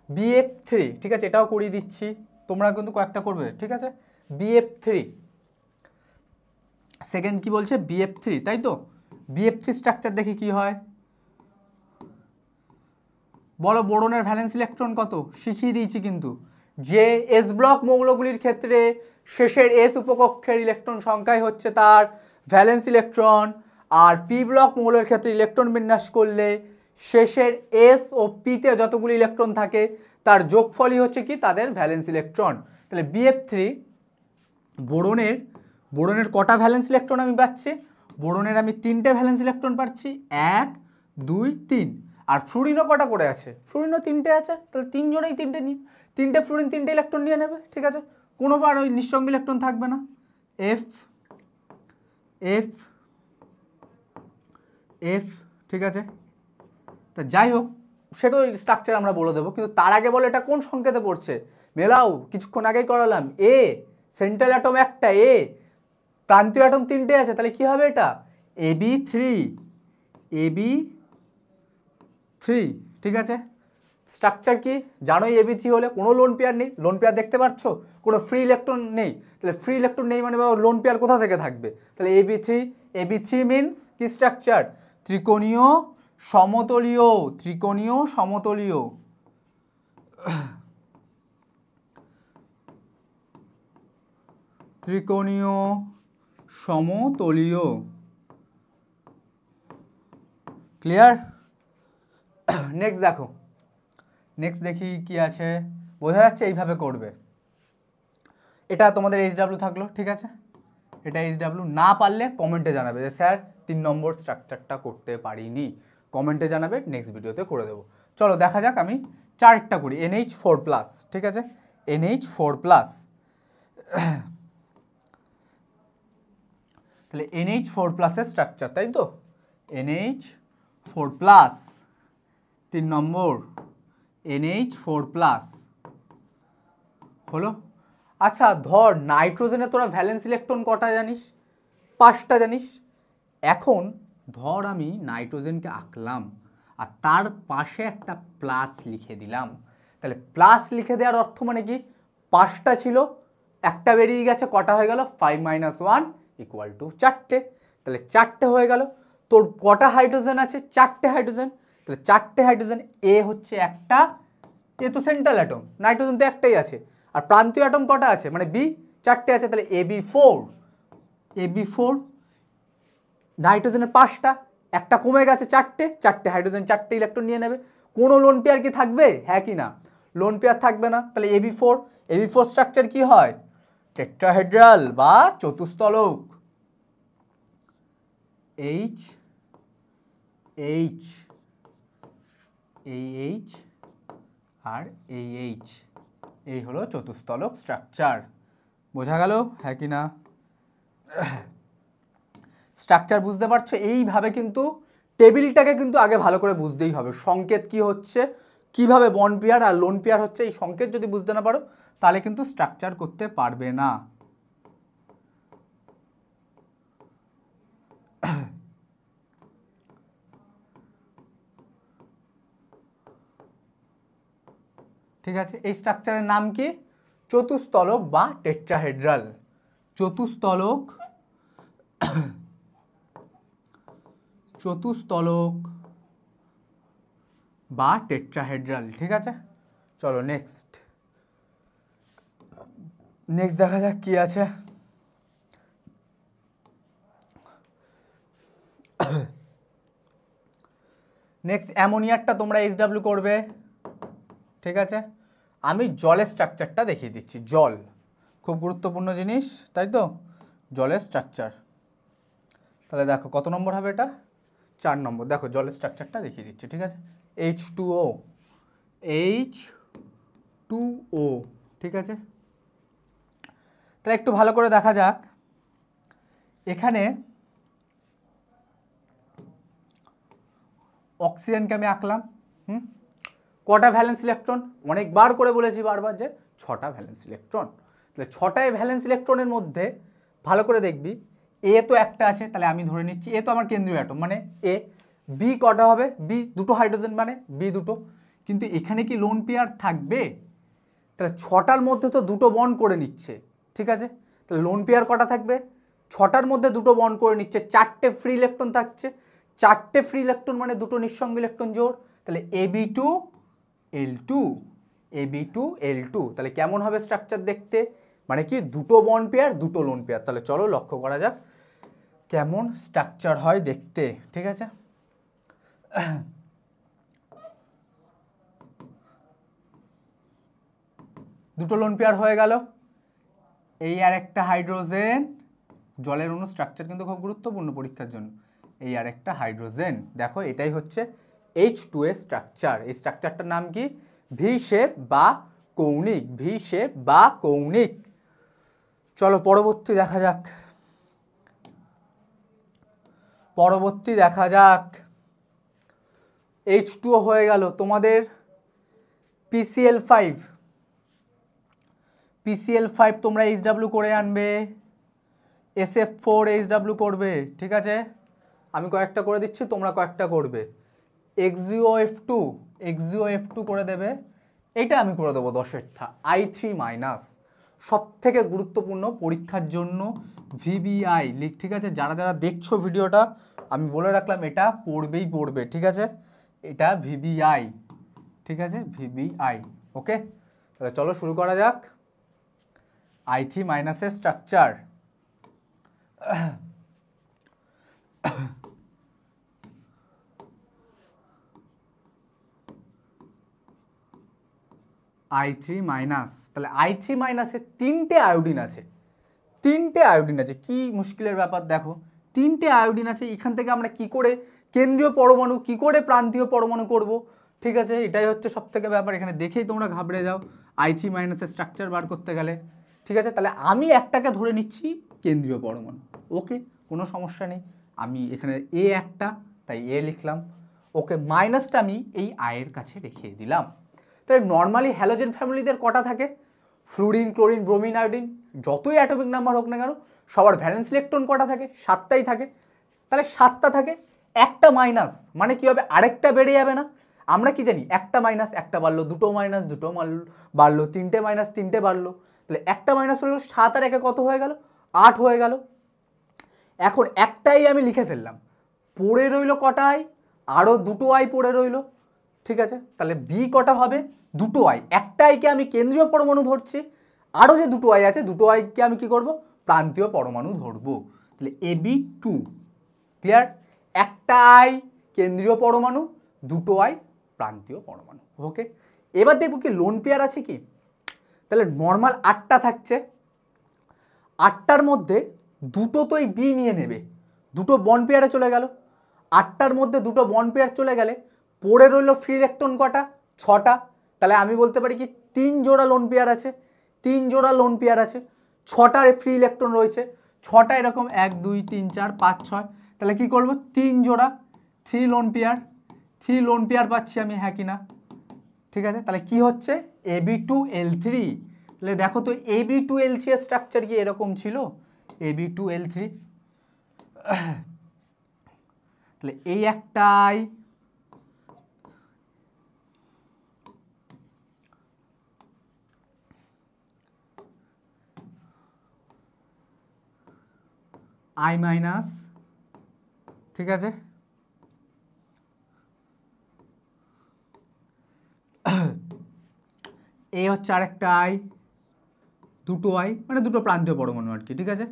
BF3, ঠিক আছে, এটাও করিয়ে দিচ্ছি, তোমরা কিন্তু কয়েকটা করবে, ঠিক আছে। BF3 সেকেন্ড কি বলছে, BF3, তাই তো। BF3 স্ট্রাকচার দেখি কি হয়, বলো বোরনের ভ্যালেন্স ইলেকট্রন কত, শিখিয়ে দিয়েছি কিন্তু, যে এস ব্লক মৌলগুলির ক্ষেত্রে শেষের এস উপকক্ষের ইলেকট্রন সংখ্যাই হচ্ছে তার ভ্যালেন্স ইলেকট্রন, আর পি ব্লক মৌলের ক্ষেত্রে ইলেকট্রন বিন্যাস করলে শেষের এস ও পিতে যতগুলি ইলেকট্রন থাকে তার যোগফলই হচ্ছে কি তাদের ভ্যালেন্স ইলেকট্রন। তাহলে BF3 বোরনের কটা ভ্যালেন্স ইলেকট্রন আমি পাচ্ছি, বোরনের আমি 3টে ভ্যালেন্স ইলেকট্রন পাচ্ছি, 1 2 3। আর ফ্লুরিনও কটা করে আছে, ফ্লুরিনও 3টে আছে, তাহলে 3 জনেই 3টে নিয়ে, 3টে ফ্লুরিন 3টে ইলেকট্রন নিয়ে নেবে, ঠিক আছে, কোনো আর ওই নিঃসঙ্গ ইলেকট্রন থাকবে না। এফ এফ এফ, ঠিক আছে। তা যাই হোক সেটা ওই স্ট্রাকচার আমরা বলে দেবো, কিন্তু তার আগে বলো এটা কোন সংকেতে পড়ছে, মেলাও, কিছুক্ষণ আগেই করালাম, এ সেন্ট্রাল অ্যাটম একটা, এ প্রান্তীয় অ্যাটম 3টে আছে, তাহলে কি হবে এটা AB3, AB3, ঠিক আছে। স্ট্রাকচার কি জানোই, AB3 হলে কোনো লোন পেয়ার নেই, লোন পেয়ার দেখতে পাচ্ছ, কোনো ফ্রি ইলেকট্রন নেই, তাহলে ফ্রি ইলেকট্রন নেই মানে লোন পেয়ার কোথা থেকে থাকবে, তাহলে AB3 মিনস কি স্ট্রাকচার, ত্রিকোণীয় সমতলীয়, ত্রিকোণীয় সমতলীয়, ত্রিকোণীয় সমতলীয়। ক্লিয়ার? নেক্সট দেখো, নেক্সট দেখি কি আছে, বোঝা যাচ্ছে এইভাবে করবে। এটা তোমাদের HW থাকলো, ঠিক আছে, এটা HW, না পারলে কমেন্টে জানাবে যে স্যার 3 নম্বর স্ট্রাকচারটা করতে পারিনি, কমেন্টে জানাবে, নেক্সট ভিডিওতে করে দেবো। চলো দেখা যাক, আমি 4টা করি, NH4+, ঠিক আছে, NH4+, তাহলে NH4+ এর স্ট্রাকচার, তাই তো, NH4+, 3 নম্বর NH4+ হলো। আচ্ছা ধর নাইট্রোজেনে তোরা ভ্যালেন্স ইলেকট্রন কটা জানিস, 5টা জানিস। এখন ধর আমি নাইট্রোজেনকে আঁকলাম আর তার পাশে একটা প্লাস লিখে দিলাম, তাহলে প্লাস লিখে দেওয়ার অর্থ মানে কি, 5টা ছিল, একটা বেরিয়ে গেছে, কটা হয়ে গেল, 5 - 1 = 4টে, তাহলে 4টে হয়ে গেল। তোর কটা হাইড্রোজেন আছে, 4টে হাইড্রোজেন, তাহলে 4টে হাইড্রোজেন, এ হচ্ছে একটা, এ তো সেন্ট্রাল অ্যাটম, নাইট্রোজেন তো একটাই আছে, আর প্রান্তীয় অ্যাটম কটা আছে মানে বি, 4টে আছে, তাহলে AB4, নাইট্রোজেনের 5টা, একটা কমে গেছে, 4টে হাইড্রোজেন 4টে ইলেকট্রন নিয়ে নেবে, কোনো লোন পেয়ার কি থাকবে, হ্যাঁ কি না, লোন পেয়ার থাকবে না, তাহলে AB4 স্ট্রাকচার কি হয়, টেট্রাহেড্রাল বা চতুস্তলক, H আর AH, এই হলো চতুস্তলক স্ট্রাকচার। বোঝা গেল হ্যাঁ কি না? স্ট্রাকচার বুঝতে পারছো? এইভাবে কিন্তু টেবিলটাকে কিন্তু আগে ভালো করে বুঝতেই হবে, সংকেত কি হচ্ছে, কিভাবে বন্ড পেয়ার আর লোন পেয়ার হচ্ছে, এই সংকেত যদি বুঝতে না পারো তাহলে কিন্তু স্ট্রাকচার করতে পারবে না। ঠিক আছে, এই স্ট্রাকচারের নাম কি, চতুস্তলক বা টেট্রাহেড্রাল, চতুস্তলক বা টেট্রাহেড্রাল, ঠিক আছে। চলো নেক্সট দেখা যাক কি আছে। নেক্সট অ্যামোনিয়ারটা তোমরা HW করবে, ঠিক আছে। আমি জলের স্ট্রাকচারটা দেখিয়ে দিচ্ছি। জল খুব গুরুত্বপূর্ণ জিনিস, তাই তো? জলের স্ট্রাকচার, তাহলে দেখো কত নম্বর হবে এটা? 4 নম্বর। দেখো জলের স্ট্রাকচারটা দেখিয়ে দিচ্ছি, ঠিক আছে। H2O, H2O, ঠিক আছে। তাহলে একটু ভালো করে দেখা যাক। এখানে অক্সিজেনকে আমি আঁকলাম, কটা ভ্যালেন্স ইলেকট্রন? অনেকবার করে বলেছি বারবার যে 6টা ভ্যালেন্স ইলেকট্রন। তাহলে 6টায় ভ্যালেন্স ইলেকট্রনের মধ্যে ভালো করে দেখবি, এ তো একটা আছে, তাহলে আমি ধরে নিচ্ছি এ তো আমার কেন্দ্রীয় অ্যাটম মানে এ। বি কটা হবে? বি দুটো হাইড্রোজেন মানে বি দুটো, কিন্তু এখানে কি লোন পেয়ার থাকবে? তাহলে 6টার মধ্যে তো দুটো বন্ড করে নিচ্ছে, ঠিক আছে। তাহলে লোন পেয়ার কটা থাকবে? 6টার মধ্যে দুটো বন্ড করে নিচ্ছে, 4টে ফ্রি ইলেকট্রন থাকছে। 4টে ফ্রি ইলেকট্রন মানে দুটো নিঃসঙ্গ ইলেকট্রন জোড়, তাহলে Ab2L2, Ab2L2। তাহলে কেমন হবে স্ট্রাকচার দেখতে? মানে কি দুটো বন্ড পেয়ার, দুটো লোন পেয়ার। তাহলে চলো লক্ষ্য করা যাক কেমন স্ট্রাকচার হয় দেখতে, ঠিক আছে। দুটো লোন পেয়ার হয়ে গেল, এই আর একটা হাইড্রোজেন। জলের অণু স্ট্রাকচার কিন্তু খুব গুরুত্বপূর্ণ পরীক্ষার জন্য। এই আর একটা হাইড্রোজেন, দেখো এটাই হচ্ছে H2A স্ট্রাকচার। এই স্ট্রাকচারটার নাম কি? ভি শেপ বা কৌণিক, ভি শেপ বা কৌণিক। চলো পরবর্তী দেখা যাক, পরবর্তী দেখা যাক। H2O হয়ে গেল, তোমাদের PCl5, PCl5 তোমরা HW করে আনবে, SF4 HW করবে, ঠিক আছে। আমি কয়েকটা করে দিচ্ছি, তোমরা কয়েকটা করবে। XeOF2 করে দেবে, এটা আমি করে দেবো 10এরটা। I3-, সব থেকে গুরুত্বপূর্ণ পরীক্ষার জন্য VBI লিখ, ঠিক আছে। যারা যারা দেখছো ভিডিওটা আমি বলে রাখলাম এটা পড়বেই পড়বে, ঠিক আছে। এটা VBI, ঠিক আছে, VBI, ওকে। তাহলে চলো শুরু করা যাক। I3- এর স্ট্রাকচার, I3-, তাহলে I3- 3টে আয়োডিন আছে, 3টে আয়োডিন আছে। কি মুশকিলের ব্যাপার দেখো, 3টে আয়োডিন আছে। এখান থেকে আমরা কি করে কেন্দ্রীয় পরমাণু, কি করে প্রান্তীয় পরমাণু করব, ঠিক আছে। এটাই হচ্ছে সব থেকে ব্যাপার। এখানে দেখেই তোমরা ঘাবড়ে যাও I3- এর স্ট্রাকচার বার করতে গেলে, ঠিক আছে। তাহলে আমি একটাকে ধরে নিচ্ছি কেন্দ্রীয় পরমাণু, ওকে, কোনো সমস্যা নেই। আমি এখানে এ একটা, তাই এ লিখলাম, ওকে। মাইনাসটা আমি এই আয়ের কাছে রেখে দিলাম। তাহলে নর্মালি হ্যালোজেন ফ্যামিলিদের কটা থাকে? ফ্লুরিন, ক্লোরিন, ব্রোমিন, আয়োডিন, যতই অ্যাটমিক নাম্বার হোক না কেন সবার ভ্যালেন্স ইলেকট্রন কটা থাকে? 7টাই থাকে। তাহলে 7টা থাকে, একটা মাইনাস মানে কি হবে? আরেকটা বেড়ে যাবে না? আমরা কি জানি? একটা মাইনাস একটা বাড়লো, দুটো মাইনাস দুটো বাড়লো, 3টে মাইনাস 3টে বাড়লো। তাহলে একটা মাইনাস হলো 7 আর 1 কত হয়ে গেল? 8 হয়ে গেল। এখন একটাই আমি লিখে ফেললাম, পড়ে রইল কটা আই? আরও দুটো আই পড়ে রইল, ঠিক আছে। তাহলে বি কটা হবে? দুটো আই। একটা আইকে আমি কেন্দ্রীয় পরমাণু ধরছি, আরও যে দুটো আই আছে দুটো আইকে আমি কি করব? প্রান্তীয় পরমাণু ধরবো। তাহলে Ab2, ক্লিয়ার? একটা আই কেন্দ্রীয় পরমাণু, দুটো আই প্রান্তীয় পরমাণু, ওকে। এবার দেখবো কি লোন পেয়ার আছে কি। তাহলে নর্মাল 8টা থাকছে, 8টার মধ্যে দুটো তো এই বি নিয়ে নেবে, দুটো বন্ড পেয়ারে চলে গেল। 8টার মধ্যে দুটো বন্ড পেয়ার চলে গেলে পড়ে রইল ফ্রি ইলেকট্রন কটা? 6টা। তাহলে আমি বলতে পারি কি 3 জোড়া লোন পেয়ার আছে, 3 জোড়া লোন পেয়ার আছে, 6টার ফ্রি ইলেকট্রন রয়েছে। 6টা এরকম 1 2 3 4 5 6, তাহলে কি করব? 3 জোড়া 3 লোন পেয়ার, 3 লোন পেয়ার পাচ্ছি আমি, হ্যাঁ কি না? ঠিক আছে। তাহলে কি হচ্ছে? Ab2L3। তাহলে দেখো তো Ab2L3 এর স্ট্রাকচার কি এরকম ছিল? Ab2L3, তাহলে এই একটাই, I-, ঠিক আছে। এই হচ্ছে আরেকটা আই, দুটো আই মানে দুটো প্রান্তীয় পরমাণু আর কি, ঠিক আছে।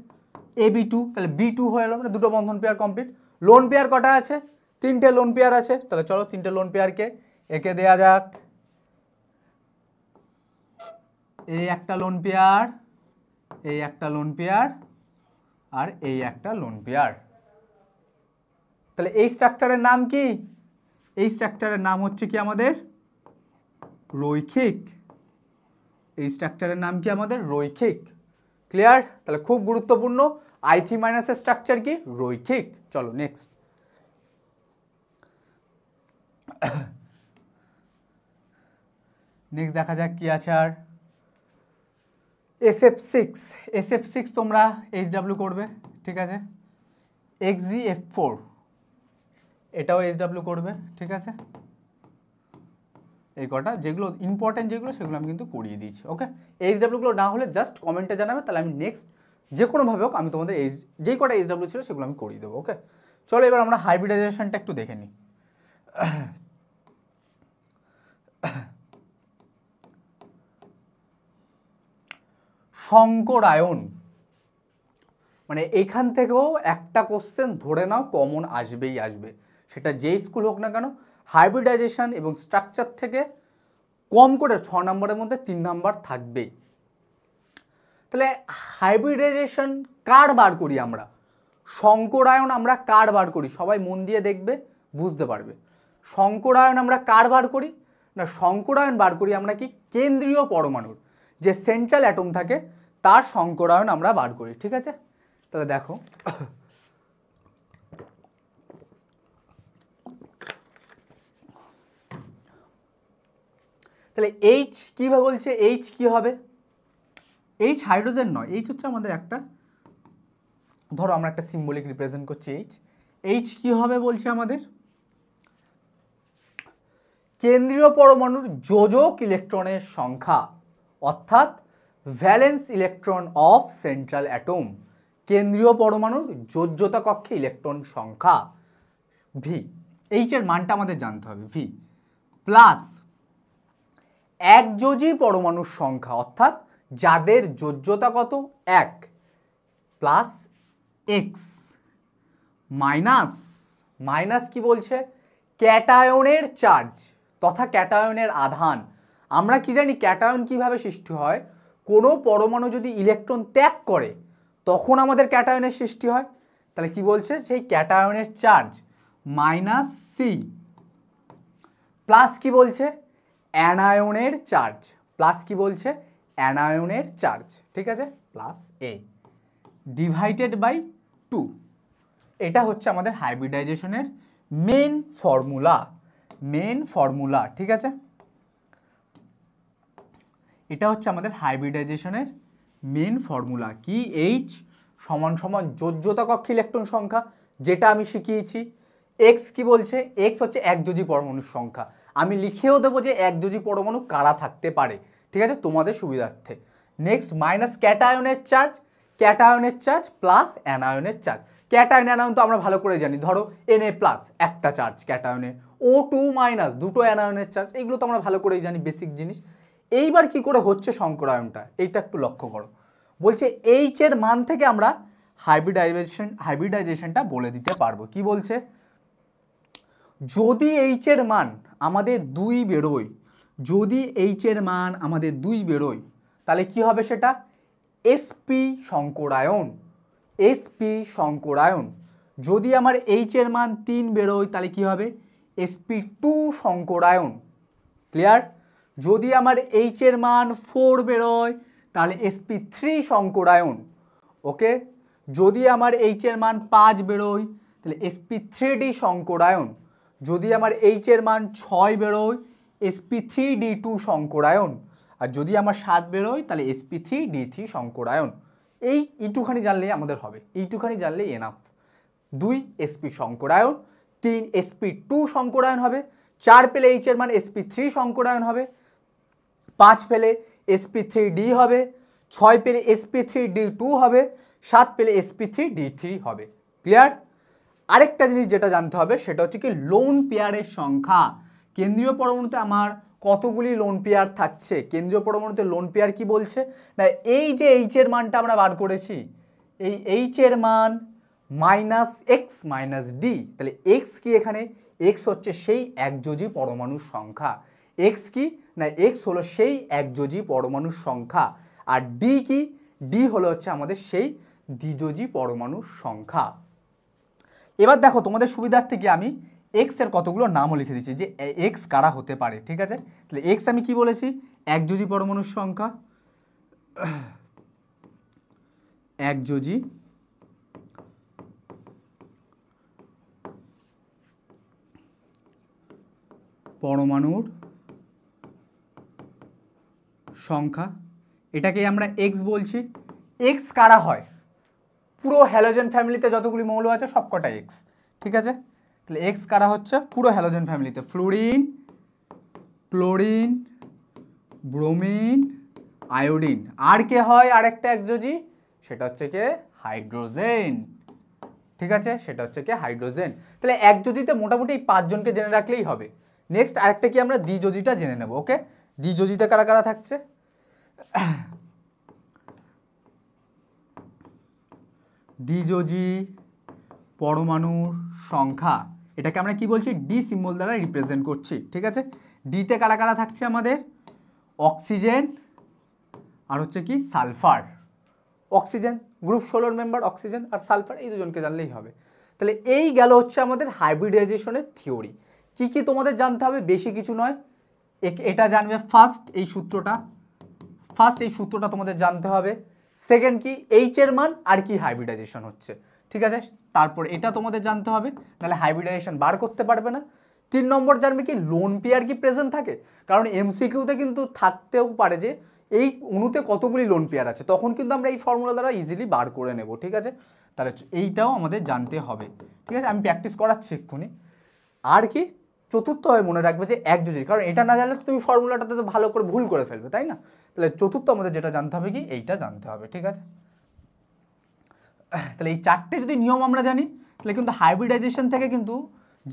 Ab2, তাহলে B2 হয়ে গেল, মানে দুটো বন্ধন পেয়ার কমপ্লিট। লোন পেয়ার কটা আছে? তিনটে লোন পেয়ার আছে, তাহলে চলো তিনটে লোন পেয়ারকে একে দেয়া যাক। এই একটা লোন পেয়ার, এই একটা লোন পেয়ার, আর এই একটা লোন পেয়ার। তাহলে এই স্ট্রাকচারের নাম কি? এই স্ট্রাকচারের নাম হচ্ছে কি আমাদের রৈখিক। এই স্ট্রাকচারের নাম কি আমাদের রৈখিক। ক্লিয়ার? তাহলে খুব গুরুত্বপূর্ণ, I3 মাইনাসের স্ট্রাকচার কি? রৈখিক। চলো নেক্সট। নেক্সট দেখা যাক কি আছে আর। SF6 তোমরা HW করবে, ঠিক আছে। XgF4 এটাও HW করবে, ঠিক আছে। এই কটা যেগুলো ইম্পর্টেন্ট যেগুলো সেগুলো আমি কিন্তু করিয়ে দিয়েছি। ওকে, HWগুলো না হলে জাস্ট কমেন্টে জানাবে, তাহলে আমি নেক্সট যে কোনোভাবে হোক আমি তোমাদের যেই কটা HW ছিল সেগুলো আমি করিয়ে দেবো। ওকে, চলো এবার আমরা হাইব্রিডাইজেশনটা একটু দেখে নিই। সংকরায়ন, মানে এইখান থেকেও একটা কোশ্চেন ধরে নাও কমন আসবেই আসবে, সেটা যেই স্কুল হোক না কেন। হাইব্রিডাইজেশন এবং স্ট্রাকচার থেকে কম করে 6 নম্বরের মধ্যে 3 নাম্বার থাকবেই। তাহলে হাইব্রিডাইজেশন কার বার করি আমরা? সংকরায়ন আমরা কার বার করি? সবাই মন দিয়ে দেখবে, বুঝতে পারবে। সংকরায়ন আমরা কার বার করি না, সংকরায়ন বার করি আমরা কি কেন্দ্রীয় পরমাণুর যে সেন্ট্রাল অ্যাটম থাকে তার সংকরায়ন আমরা বার করি, ঠিক আছে। তাহলে দেখো, তাহলে H কীভাবে বলছে? H কি হবে? H হাইড্রোজেন নয়, H হচ্ছে আমাদের একটা, ধরো আমরা একটা সিম্বলিক রিপ্রেজেন্ট করছি H কি হবে বলছে আমাদের? কেন্দ্রীয় পরমাণুর যোজক ইলেকট্রনের সংখ্যা, অর্থাৎ valence electron of central atom. কেন্দ্রীয় পরমাণুর যোজ্যতা কক্ষে ইলেকট্রন সংখ্যা V। H এর মানটা আমাদের জানতে হবে, V প্লাস একযোজী পরমাণুর সংখ্যা, অর্থাৎ যাদের যোজ্যতা কত 1 প্লাস X মাইনাস কি বলছে? ক্যাটায়নের চার্জ তথা ক্যাটায়নের আধান। আমরা কি জানি ক্যাটায়ন কিভাবে সৃষ্টি হয়? কোনো পরমাণু যদি ইলেকট্রন ত্যাগ করে তখন আমাদের ক্যাটায়নের সৃষ্টি হয়। তাহলে কি বলছে? সেই ক্যাটায়নের চার্জ -C প্লাস কি বলছে? অ্যানায়নের চার্জ, প্লাস কি বলছে? অ্যানায়নের চার্জ, ঠিক আছে, প্লাস A ডিভাইডেড বাই 2। এটা হচ্ছে আমাদের হাইব্রিডাইজেশনের মেন ফর্মুলা, ঠিক আছে। এটা হচ্ছে আমাদের হাইব্রিডাইজেশনের মেন ফর্মুলা কি? H সমান সমান যোজ্যতা কক্ষে ইলেকট্রন সংখ্যা, যেটা আমি শিখিয়েছি। X কি বলছে? X হচ্ছে একযোজী পরমাণুর সংখ্যা। আমি লিখেও দেবো যে একযোজী পরমাণু কারা থাকতে পারে, ঠিক আছে, তোমাদের সুবিধার্থে। নেক্সট মাইনাস ক্যাটায়নের চার্জ প্লাস অ্যানায়নের চার্জ। ক্যাটায়ন অ্যানায়ন তো আমরা ভালো করে জানি, ধরো Na প্লাস একটা চার্জ ক্যাটায়নের, O2 মাইনাস দুটো অ্যানায়নের চার্জ, এইগুলো তো আমরা ভালো করেই জানি, বেসিক জিনিস। এইবার কি করে হচ্ছে সংকরায়নটা, এইটা একটু লক্ষ্য করো। বলছে H এর মান থেকে আমরা হাইব্রিডাইজেশনটা বলে দিতে পারবো। কি বলছে? যদি H এর মান আমাদের 2 বেরোয়, যদি H এর মান আমাদের 2 বেরোয়, তাহলে কি হবে সেটা? sp সংকরায়ন। যদি আমার H এর মান 3 বেরোয় তাহলে কি হবে? sp2 সংকরায়ন। ক্লিয়ার? যদি আমার H এর মান 4 বেরোয় তাহলে sp3 সংকরায়ন। ওকে, যদি আমার H এর মান 5 বেরোয় তাহলে sp3d সংকরায়ন। যদি আমার H এর মান 6 বেরোয় sp3d2 সংকরায়ন। আর যদি আমার 7 বেরোয় তাহলে sp3d3 সংকরায়ন। এই এইটুখানি জানলেই আমাদের হবে, এইটুখানি জানলেই এনাফ। 2 sp সংকরায়ন, 3 sp2 সংকরায়ন হবে, 4 পেলে H এর মান sp3 সংকরায়ন হবে, 5 পেলে sp3d হবে, 6 পেলে sp3d2 হবে, 7 পেলে sp3d3 হবে। ক্লিয়ার? আরেকটা জিনিস যেটা জানতে হবে সেটা হচ্ছে কি লোন পেয়ারের সংখ্যা। কেন্দ্রীয় পরমাণুতে আমার কতগুলি লোন পেয়ার থাকছে? কেন্দ্রীয় পরমাণুতে লোন পেয়ার কি বলছে না, এই যে H এর মানটা আমরা বার করেছি, এই H এর মান মাইনাস এক্স মাইনাস ডি। তাহলে এক্স কি এখানে? এক্স হচ্ছে সেই একযোজী পরমাণুর সংখ্যা। এক্স কি না, এক্স হলো সেই একযোজী পরমাণুর সংখ্যা। আর ডি কি? ডি হলো হচ্ছে আমাদের সেই দ্বিযোজী পরমাণুর সংখ্যা। এবার দেখো তোমাদের সুবিধার্থে কি আমি এক্স এর কতগুলো নামও লিখে দিচ্ছি যে এক্স কারা হতে পারে, ঠিক আছে? তাহলে এক্স আমি কি বলেছি? একযোজী পরমাণুর সংখ্যা, একযোজী পরমাণুর সংখ্যা, এটাকে আমরা এক্স বলছি। এক্স কারা হয়? পুরো হ্যালোজেন ফ্যামিলিতে যতগুলি মৌল আছে সবকটা এক্স, ঠিক আছে? তাহলে এক্স কারা হচ্ছে? পুরো হ্যালোজেন ফ্যামিলিতে ফ্লোরিন, ক্লোরিন, ব্রোমিন, আয়োডিন। আর কে হয় আরেকটা একযোজী? সেটা হচ্ছে কে? হাইড্রোজেন, ঠিক আছে? সেটা হচ্ছে কে? হাইড্রোজেন। তাহলে একযোজীতে মোটামুটি এই 5 জনকে জেনে রাখলেই হবে। নেক্সট আরেকটা কি আমরা দ্বিযোজীটা জেনে নেব। ওকে, দ্বিযোজীতে কারা কারা থাকছে? দ্বিযোজী পরমাণুর সংখ্যা, এটাকে আমরা কি বলছি? ডি সিম্বল দ্বারা রিপ্রেজেন্ট করছি, ঠিক আছে? ডিতে কারা কারা থাকছে আমাদের? অক্সিজেন আর হচ্ছে কি sulphur. Oxygen group 16 member, oxygen আর সালফার, এই দুজনকে জানলেই হবে। তাহলে এই গেল হচ্ছে আমাদের হাইব্রিডাইজেশনের থিওরি। কি কি তোমাদের জানতে হবে? বেশি কিছু নয়, এটা জানবে ফার্স্ট, এই সূত্রটা তোমাদের জানতে হবে। সেকেন্ড কি? এইচ এর মান আর কি হাইব্রিডাইজেশন হচ্ছে, ঠিক আছে? তারপর এটা তোমাদের জানতে হবে, নাহলে হাইব্রিডাইজেশন বার করতে পারবে না। 3 নম্বর জানবে কি? লোন পেয়ার কি প্রেজেন্ট থাকে? কারণ এমসিকিউতে কিন্তু থাকতেও পারে যে এই অণুতে কতগুলি লোন পেয়ার আছে, তখন কিন্তু আমরা এই ফর্মুলা দ্বারা ইজিলি বার করে নেব, ঠিক আছে? তাহলে এইটাও আমাদের জানতে হবে, ঠিক আছে? আমি প্র্যাকটিস করাচ্ছি এক্ষুনি। আর কি? চতুর্থভাবে মনে রাখবে যে একযোজী, কারণ এটা না জানলে তুমি ফর্মুলাটাতে তো ভালো করে ভুল করে ফেলবে, তাই না? তাহলে চতুর্থ আমাদের যেটা জানতে হবে কি? এইটা জানতে হবে, ঠিক আছে? তাহলে এই 4টে যদি নিয়ম আমরা জানি, তাহলে কিন্তু হাইব্রিডাইজেশন থেকে কিন্তু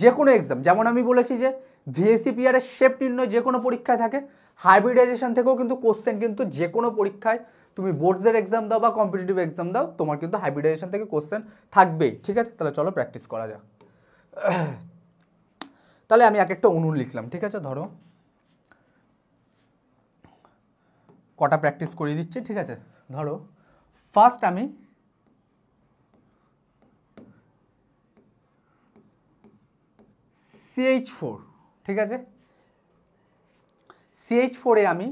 যে কোনো এক্সাম, যেমন আমি বলেছি যে ভিএসসিপিআর এর শেপ নির্ণয় যে কোনো পরীক্ষায় থাকে, হাইব্রিডাইজেশন থেকেও কিন্তু কোশ্চেন কিন্তু যে কোনো পরীক্ষায় তুমি বোর্ডসের এক্সাম দাও বা কম্পিটিটিভ এক্সাম দাও, তোমার কিন্তু হাইব্রিডাইজেশন থেকে কোশ্চেন থাকবেই, ঠিক আছে? তাহলে চলো প্র্যাকটিস করা যাক। তাহলে আমি এক একটা অণু লিখলাম, ঠিক আছে? ধরো কটা প্র্যাকটিস করিয়ে দিচ্ছি, ঠিক আছে? ধরো ফার্স্ট আমি CH4, ঠিক আছে? CH4-এ আমি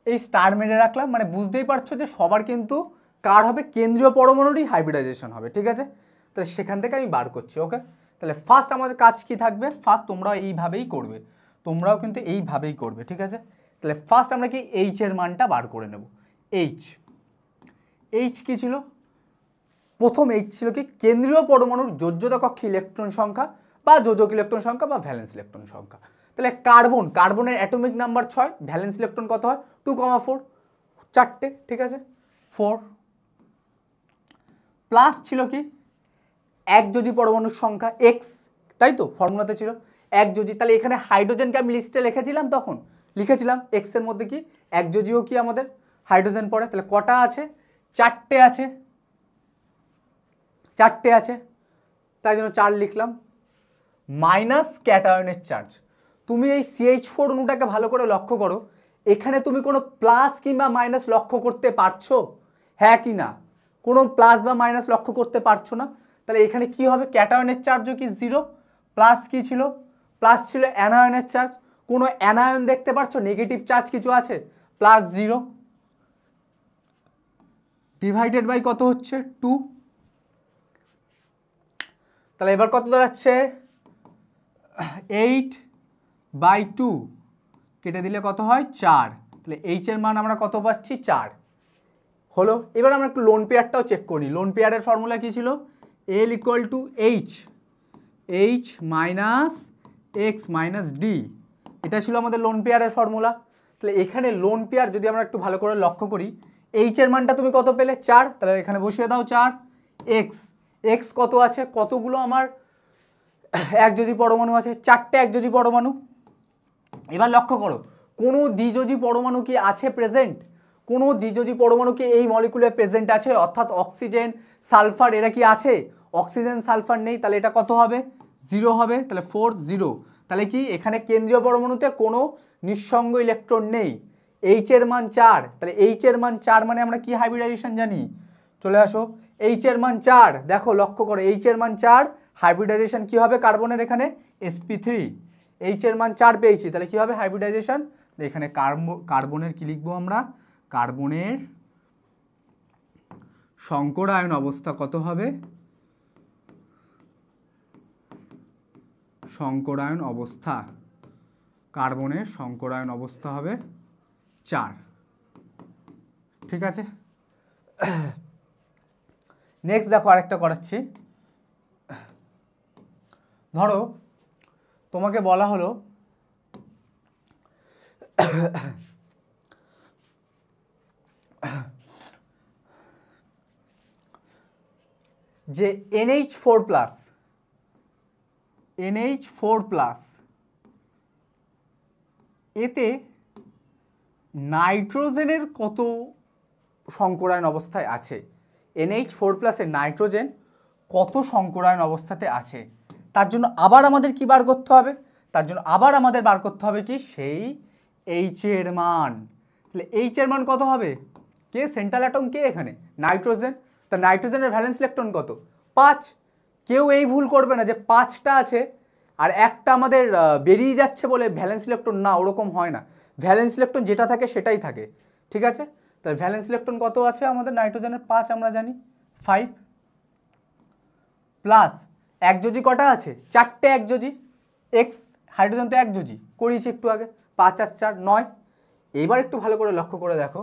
এই স্টার মেরে রাখলাম, মানে বুঝতেই পারছো যে সবার কিন্তু কার হবে? কেন্দ্রীয় পরমাণুরই হাইব্রিডাইজেশন হবে, ঠিক আছে? তাহলে সেখান থেকে আমি বার করছি। ওকে, তাহলে ফার্স্ট আমাদের কাজ কি থাকবে? ফার্স্ট তোমরাও এইভাবেই করবে, তোমরাও কিন্তু এইভাবেই করবে, ঠিক আছে? তাহলে ফার্স্ট আমরা কি এইচ এর মানটা বার করে নেব। এইচ কি ছিল? প্রথম এইচ ছিল কি? কেন্দ্রীয় পরমাণুর যোজ্যতা কক্ষে ইলেকট্রন সংখ্যা বা যোজক ইলেকট্রন সংখ্যা বা ভ্যালেন্স ইলেকট্রন সংখ্যা। তাহলে কার্বনের অ্যাটমিক নাম্বার 6, ভ্যালেন্স ইলেকট্রন কত হয়? 2,4, 4টে, ঠিক আছে? 4 প্লাস ছিল কি? একযোজী পরমাণুর সংখ্যা এক্স, তাই তো ফর্মুলাতে ছিল একযোজী। তাহলে এখানে হাইড্রোজেনকে আমি লিস্টে লিখেছিলাম, তখন লিখেছিলাম এক্স এর মধ্যে কি একযোজীও কি আমাদের হাইড্রোজেন পড়ে। তাহলে কটা আছে? 4টে আছে, 4টে আছে, তাই জন্য 4 লিখলাম। মাইনাস ক্যাটায়নের চার্জ। তুমি এই CH4 অণুটাকে ভালো করে লক্ষ্য করো, এখানে তুমি কোনো প্লাস কিংবা মাইনাস লক্ষ্য করতে পারছো? হ্যাঁ কি না? কোনো প্লাস বা মাইনাস লক্ষ্য করতে পারছো না। তাহলে এখানে কি হবে? ক্যাটায়নের চার্জও কি 0, প্লাস কি ছিল? প্লাস ছিল অ্যানায়নের চার্জ। কোনো অ্যানায়ন দেখতে পাচ্ছ? নেগেটিভ চার্জ কিছু আছে? +0 ডিভাইডেড বাই কত হচ্ছে? 2। তাহলে এবার কত দাঁড়াচ্ছে? 8/2 কেটে দিলে কত হয়? 4। তাহলে এইচ এর মান আমরা কত পাচ্ছি? 4 হলো। এবার আমরা একটু লোন পেয়ারটাও চেক করি। লোন পেয়ারের ফর্মুলা কি ছিল? L = H minus x minus D, এটা ছিল আমাদের লোন পেয়ারের ফর্মুলা। তাহলে এখানে লোন পেয়ার যদি আমরা একটু ভালো করে লক্ষ্য করি, এইচ এর মানটা তুমি কত পেলে? 4। তাহলে এখানে বসিয়ে দাও 4। এক্স কত আছে? কতগুলো আমার একযোজী পরমাণু আছে? 4টে একযোজী পরমাণু। এবার লক্ষ্য করো, কোনো দ্বিযোজী পরমাণু কি আছে প্রেজেন্ট? কোনো দ্বিযোজী পরমাণু কি এই মলিকুলে প্রেজেন্ট আছে? অর্থাৎ অক্সিজেন, সালফার এরা কি আছে? অক্সিজেন সালফার নেই, তাহলে এটা কত হবে 0 হবে, তাহলে 4 0। তাহলে কি এখানে কেন্দ্রীয় পরমাণুতে কোনো নিঃসঙ্গ ইলেকট্রন নেই। এইচ এর মান 4, তাহলে এইচ এর মান 4 মানে আমরা কি হাইব্রিডাইজেশন জানি, চলে আসো এইচ এর মান 4, দেখো লক্ষ্য করো এইচ এর মান 4, হাইব্রিডাইজেশন কি হবে কার্বনের এখানে sp3, এইচ এর মান 4 পেয়েছি, তাহলে কি হবে হাইব্রিডাইজেশন, এখানে কার্বনের কি লিখবো আমরা, কার্বনের সংকরায়ন অবস্থা কত হবে, সংকরায়ন অবস্থা, কার্বনের সংকরায়ন অবস্থা হবে 4। ঠিক আছে, নেক্সট দেখো আরেকটা করাচ্ছি। ধরো তোমাকে বলা হলো যে NH4+, এতে নাইট্রোজেনের কত সংকরায়ন অবস্থায় আছে, NH4+ এর নাইট্রোজেন কত সংকরায়ন অবস্থাতে আছে, তার জন্য আবার আমাদের কি বার করতে হবে, তার জন্য আবার আমাদের বার করতে হবে কি সেই H এর মান। তাহলে H এর মান কত হবে, কে সেন্ট্রাল অ্যাটম কে এখানে নাইট্রোজেন, তা নাইট্রোজেনের ভ্যালেন্স ইলেকট্রন কত 5, কেউ এই ভুল করবে না যে 5টা আছে আর একটা আমাদের বেরিয়ে যাচ্ছে বলে ভ্যালেন্স ইলেকট্রন, না ওরকম হয় না, ভ্যালেন্স ইলেকট্রন যেটা থাকে সেটাই থাকে। ঠিক আছে, তাহলে ভ্যালেন্স ইলেকট্রন কত আছে আমাদের নাইট্রোজেনের 5 আমরা জানি 5, প্লাস একযোজি কটা আছে 4টে একযোজি, এক্স হাইড্রোজেন তো একযোজি করিয়েছি একটু আগে, 5 আর 4 9। এবার একটু ভালো করে লক্ষ্য করে দেখো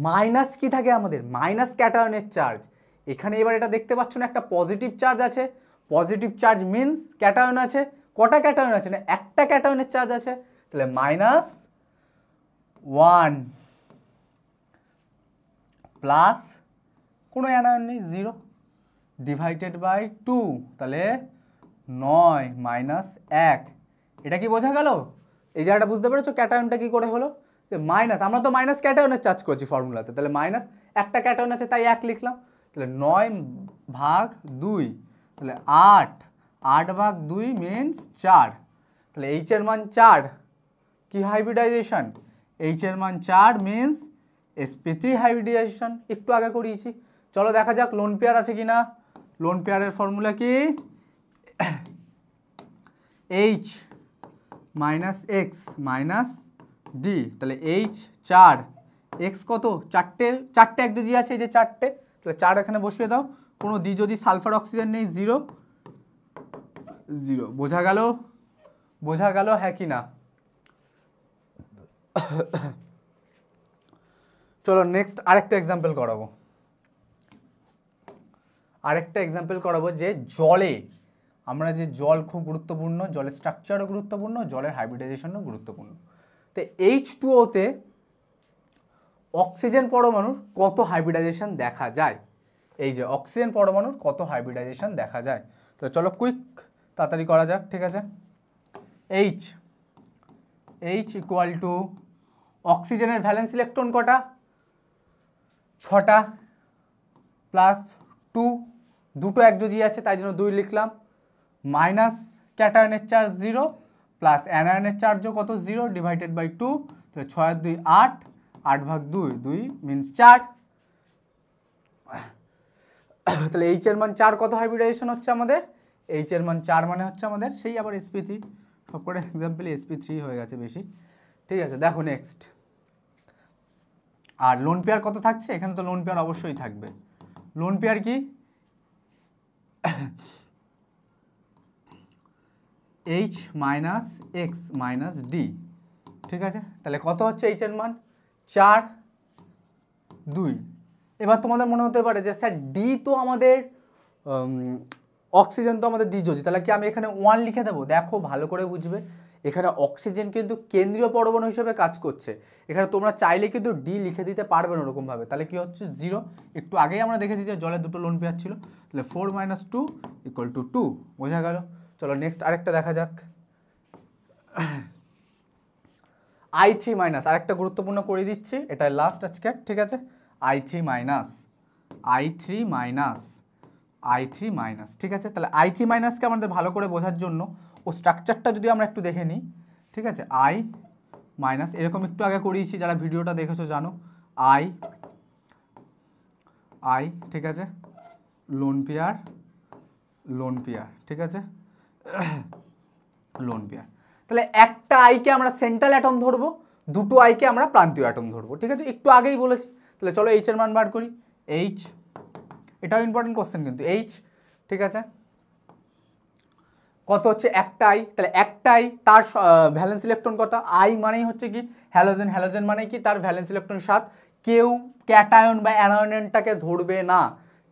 মাইনাস কি থাকে আমাদের, মাইনাস ক্যাটায়নের চার্জ, এখানে এবার এটা দেখতে পাচ্ছ না একটা পজিটিভ চার্জ আছে, পজিটিভ চার্জ মিনস ক্যাটায়ন আছে, কটা ক্যাটায়ন আছে না একটা ক্যাটায়নের চার্জ আছে, তাহলে -1 প্লাস কোনো অ্যানায়ন নেই 0 ডিভাইডেড বাই 2, তাহলে 9 -1। এটা কি বোঝা গেল, এই জায়গাটা বুঝতে পেরেছো ক্যাটায়নটা কি করে হলো, যে মাইনাস, আমরা তো মাইনাস ক্যাটায়নের চার্জ করেছি ফর্মুলাতে, তাহলে মাইনাস একটা ক্যাটায়ন আছে তাই 1 লিখলাম, তাহলে 9/2, তাহলে 8/2 মিনস 4, তাহলে এইচ এর মান 4, কি হাইব্রিডাইজেশন, এইচ এর মান 4 মিনস sp3 হাইব্রিডাইজেশন, একটু আগে করিয়েছি। চলো দেখা যাক লোন পেয়ার আছে কিনা, লোন পেয়ারের ফর্মুলা কি H - x - d, তাহলে H 4 x কত, চারটে একযোজি আছে, এই যে 4টে, তাহলে 4 এখানে বসিয়ে দাও, কোনো দ্বিযোজি সালফার অক্সিজেন নেই 0 0, বোঝা গেল হ্যাঁ কি না। চলো নেক্সট আরেকটা এক্সাম্পল করাবো, যে জলে আমরা যে জল খুব গুরুত্বপূর্ণ, জলের স্ট্রাকচারও গুরুত্বপূর্ণ, জলের হাইব্রিডাইজেশনও গুরুত্বপূর্ণ। তো H2O-তে অক্সিজেন পরমাণুর কত হাইব্রিডাইজেশন দেখা যায়, এই যে অক্সিজেন পরমাণুর কত হাইব্রিডাইজেশন দেখা যায়, তো চলো কুইক তাড়াতাড়ি করা যাক। ঠিক আছে, H ইকুয়াল টু অক্সিজেনের ভ্যালেন্স ইলেকট্রন কটা 6টা প্লাস 2, দুটো একযোজি আছে তাই জন্য 2 লিখলাম, মাইনাস ক্যাটায়নের চার্জ 0 প্লাস অ্যানায়নের চার্জও কত 0 ডিভাইডেড বাই 2, তাহলে 6 আর 2 8, 8/2 2 মিনস 4, তাহলে এইচ এর মান 4 কত হাইব্রিডাইজেশন হচ্ছে আমাদের, এইচ এর মান 4 মানে হচ্ছে আমাদের সেই আবার sp3, সবকটা এক্সাম্পলে sp3 হয়ে গেছে বেশি। ঠিক আছে, দেখো নেক্সট, আর লোন পেয়ার কত থাকছে, এখানে তো লোন পেয়ার অবশ্যই থাকবে, লোন পেয়ার কি H - x - d। ঠিক আছে, তাহলে কত হচ্ছে এইচ এর মান 4 2। এবার তোমাদের মনে হতে পারে যে স্যার ডি তো আমাদের অক্সিজেন তো আমাদের দ্বিযোজি, তাহলে কি আমি এখানে 1 লিখে দেবো, দেখো ভালো করে বুঝবে, এখানে অক্সিজেন কিন্তু কেন্দ্রীয় পরমাণু হিসেবে কাজ করছে, এখানে তোমরা চাইলে কিন্তু ডি লিখে দিতে পারবে না ওরকমভাবে, তাহলে কি হচ্ছে 0, একটু আগেই আমরা দেখেছি যে জলে দুটো লোন পেয়ার ছিল, তাহলে 4 - 2 = 2, বোঝা গেল। চলো নেক্সট আরেকটা দেখা যাক, I3- আরেকটা গুরুত্বপূর্ণ করে দিচ্ছি, এটা লাস্ট আজকের। ঠিক আছে, I3- I3 মাইনাস, ঠিক আছে। তাহলে I3 মাইনাসকে আমাদের ভালো করে বোঝার জন্য ও স্ট্রাকচারটা যদি আমরা একটু দেখে নিই, ঠিক আছে। I মাইনাস এরকম একটু আগে করিয়েছি, যারা ভিডিওটা দেখেছো জানো। I ঠিক আছে, লোন পেয়ার, ঠিক আছে, লোন পেয়ার। তাহলে একটা আইকে আমরা সেন্ট্রাল অ্যাটম ধরবো, দুটো আইকে আমরা প্রান্তীয় অ্যাটম ধরবো, ঠিক আছে, একটু আগেই বলেছি। তাহলে চলো এইচ এর মান বার করি। এইচ, এটাও ইম্পর্টেন্ট কোশ্চেন কিন্তু। এইচ ঠিক আছে, কত হচ্ছে একটা আই, তাহলে একটা আই তার ভ্যালেন্স ইলেকট্রন কত, আই মানেই হচ্ছে কি হ্যালোজেন, হ্যালোজেন মানে কি তার ভ্যালেন্স ইলেকট্রন 7, কেউ ক্যাটায়ন বা অ্যানায়নটাকে ধরবে না,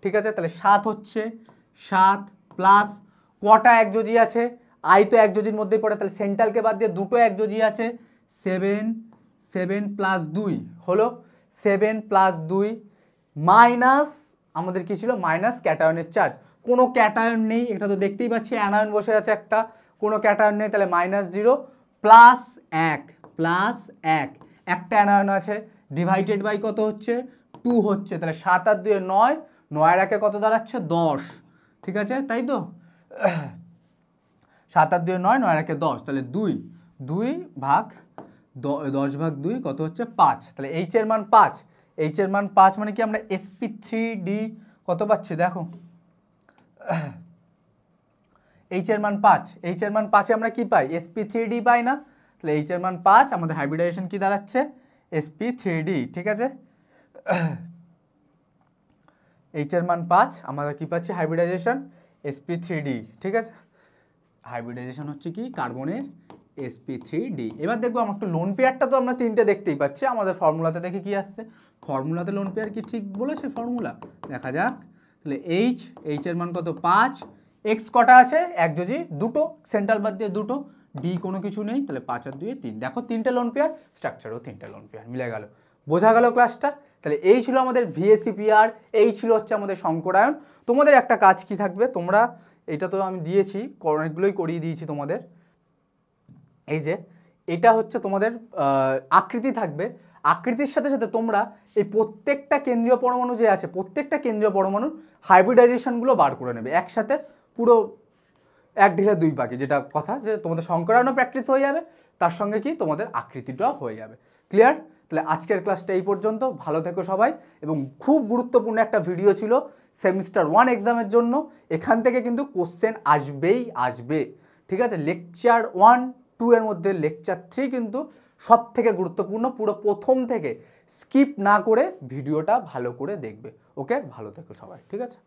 ঠিক আছে। তাহলে 7 হচ্ছে 7 প্লাস কটা একযোজি আছে, আই তো একযোজির মধ্যেই পড়ে, তাহলে সেন্ট্রালকে বাদ দিয়ে দুটো একযোজি আছে, 7 প্লাস 2 হলো 7 প্লাস 2 মাইনাস আমাদের কি ছিল মাইনাস ক্যাটায়নের চার্জ, কোনো ক্যাটায়ন নেই, এটা তো দেখতেই পাচ্ছি অ্যানায়ন বসে আছে একটা, কোনো ক্যাটায়ন নেই, তাহলে -0 প্লাস 1 একটা অ্যানায়ন আছে, ডিভাইডেড বাই কত হচ্ছে 2 হচ্ছে, তাহলে 7 আর 2 9, 9 আর 1 কত দাঁড়াচ্ছে 10, ঠিক আছে, তাই তো 7 আর 2 9, 9 আর 1 10, তাহলে 2 ভাগ 10 ভাগ 2 কত হচ্ছে 5, তাহলে এইচ এর মান 5, এইচ এর মান 5 মানে কি আমরা sp3d কত পাচ্ছি দেখো, এইচ এর মান 5, এইচ এর মান 5 আমরা কি পাই sp3d পাই না, তাহলে এইচ এর মান 5, আমাদের হাইব্রিডাইজেশন কি দাঁড়াচ্ছে sp3d, ঠিক আছে। এইচ এর মান 5, আমরা কি পাচ্ছি হাইব্রিডাইজেশন sp3d, ঠিক আছে, হাইব্রিডাইজেশন হচ্ছে কি কার্বনের sp3d। এবার দেখবো আমরা একটু লোন পেয়ারটা তো আমরা তিনটে দেখতেই পাচ্ছি, আমাদের ফর্মুলাতে দেখি কি আসছে, ফর্মুলাতে লোন পেয়ার কি ঠিক বলেছে ফর্মুলা, দেখা যাক। তাহলে এইচ এর মান কত 5, এক্স কটা আছে একযোজি দুটো, সেন্ট্রাল বাদ দিয়ে দুটো, ডি কোনো কিছু নেই, তাহলে 5 আর 2 3, দেখো তিনটে লোন পেয়ার, স্ট্রাকচারও তিনটে লোন পেয়ার, মিলে গেল, বোঝা গেল ক্লাসটা। তাহলে এই ছিল আমাদের ভিএসিপিআর, এই ছিল হচ্ছে আমাদের শঙ্করায়ন। তোমাদের একটা কাজ কি থাকবে, তোমরা এটা তো আমি দিয়েছি, অনেকগুলোই করিয়ে দিয়েছি তোমাদের, এই যে এটা হচ্ছে তোমাদের আকৃতি থাকবে, আকৃতির সাথে সাথে তোমরা এই প্রত্যেকটা কেন্দ্রীয় পরমাণু যে আছে, প্রত্যেকটা কেন্দ্রীয় পরমাণুর হাইব্রিডাইজেশনগুলো বার করে নেবে একসাথে, পুরো এক ঢিলে দুই পাখি, যেটা কথা যে তোমাদের শঙ্করায়নও প্র্যাকটিস হয়ে যাবে, তার সঙ্গে কি তোমাদের আকৃতিটাও হয়ে যাবে, ক্লিয়ার। তাহলে আজকের ক্লাসটা এই পর্যন্ত, ভালো থেকো সবাই, এবং খুব গুরুত্বপূর্ণ একটা ভিডিও ছিল সেমিস্টার 1 এক্সামের জন্য, এখান থেকে কিন্তু কোশ্চেন আসবেই আসবে, ঠিক আছে। লেকচার 1 2 এর মধ্যে লেকচার 3 কিন্তু সব থেকে গুরুত্বপূর্ণ, পুরো প্রথম থেকে স্কিপ না করে ভিডিওটা ভালো করে দেখবে, ওকে, ভালো থেকো সবাই, ঠিক আছে।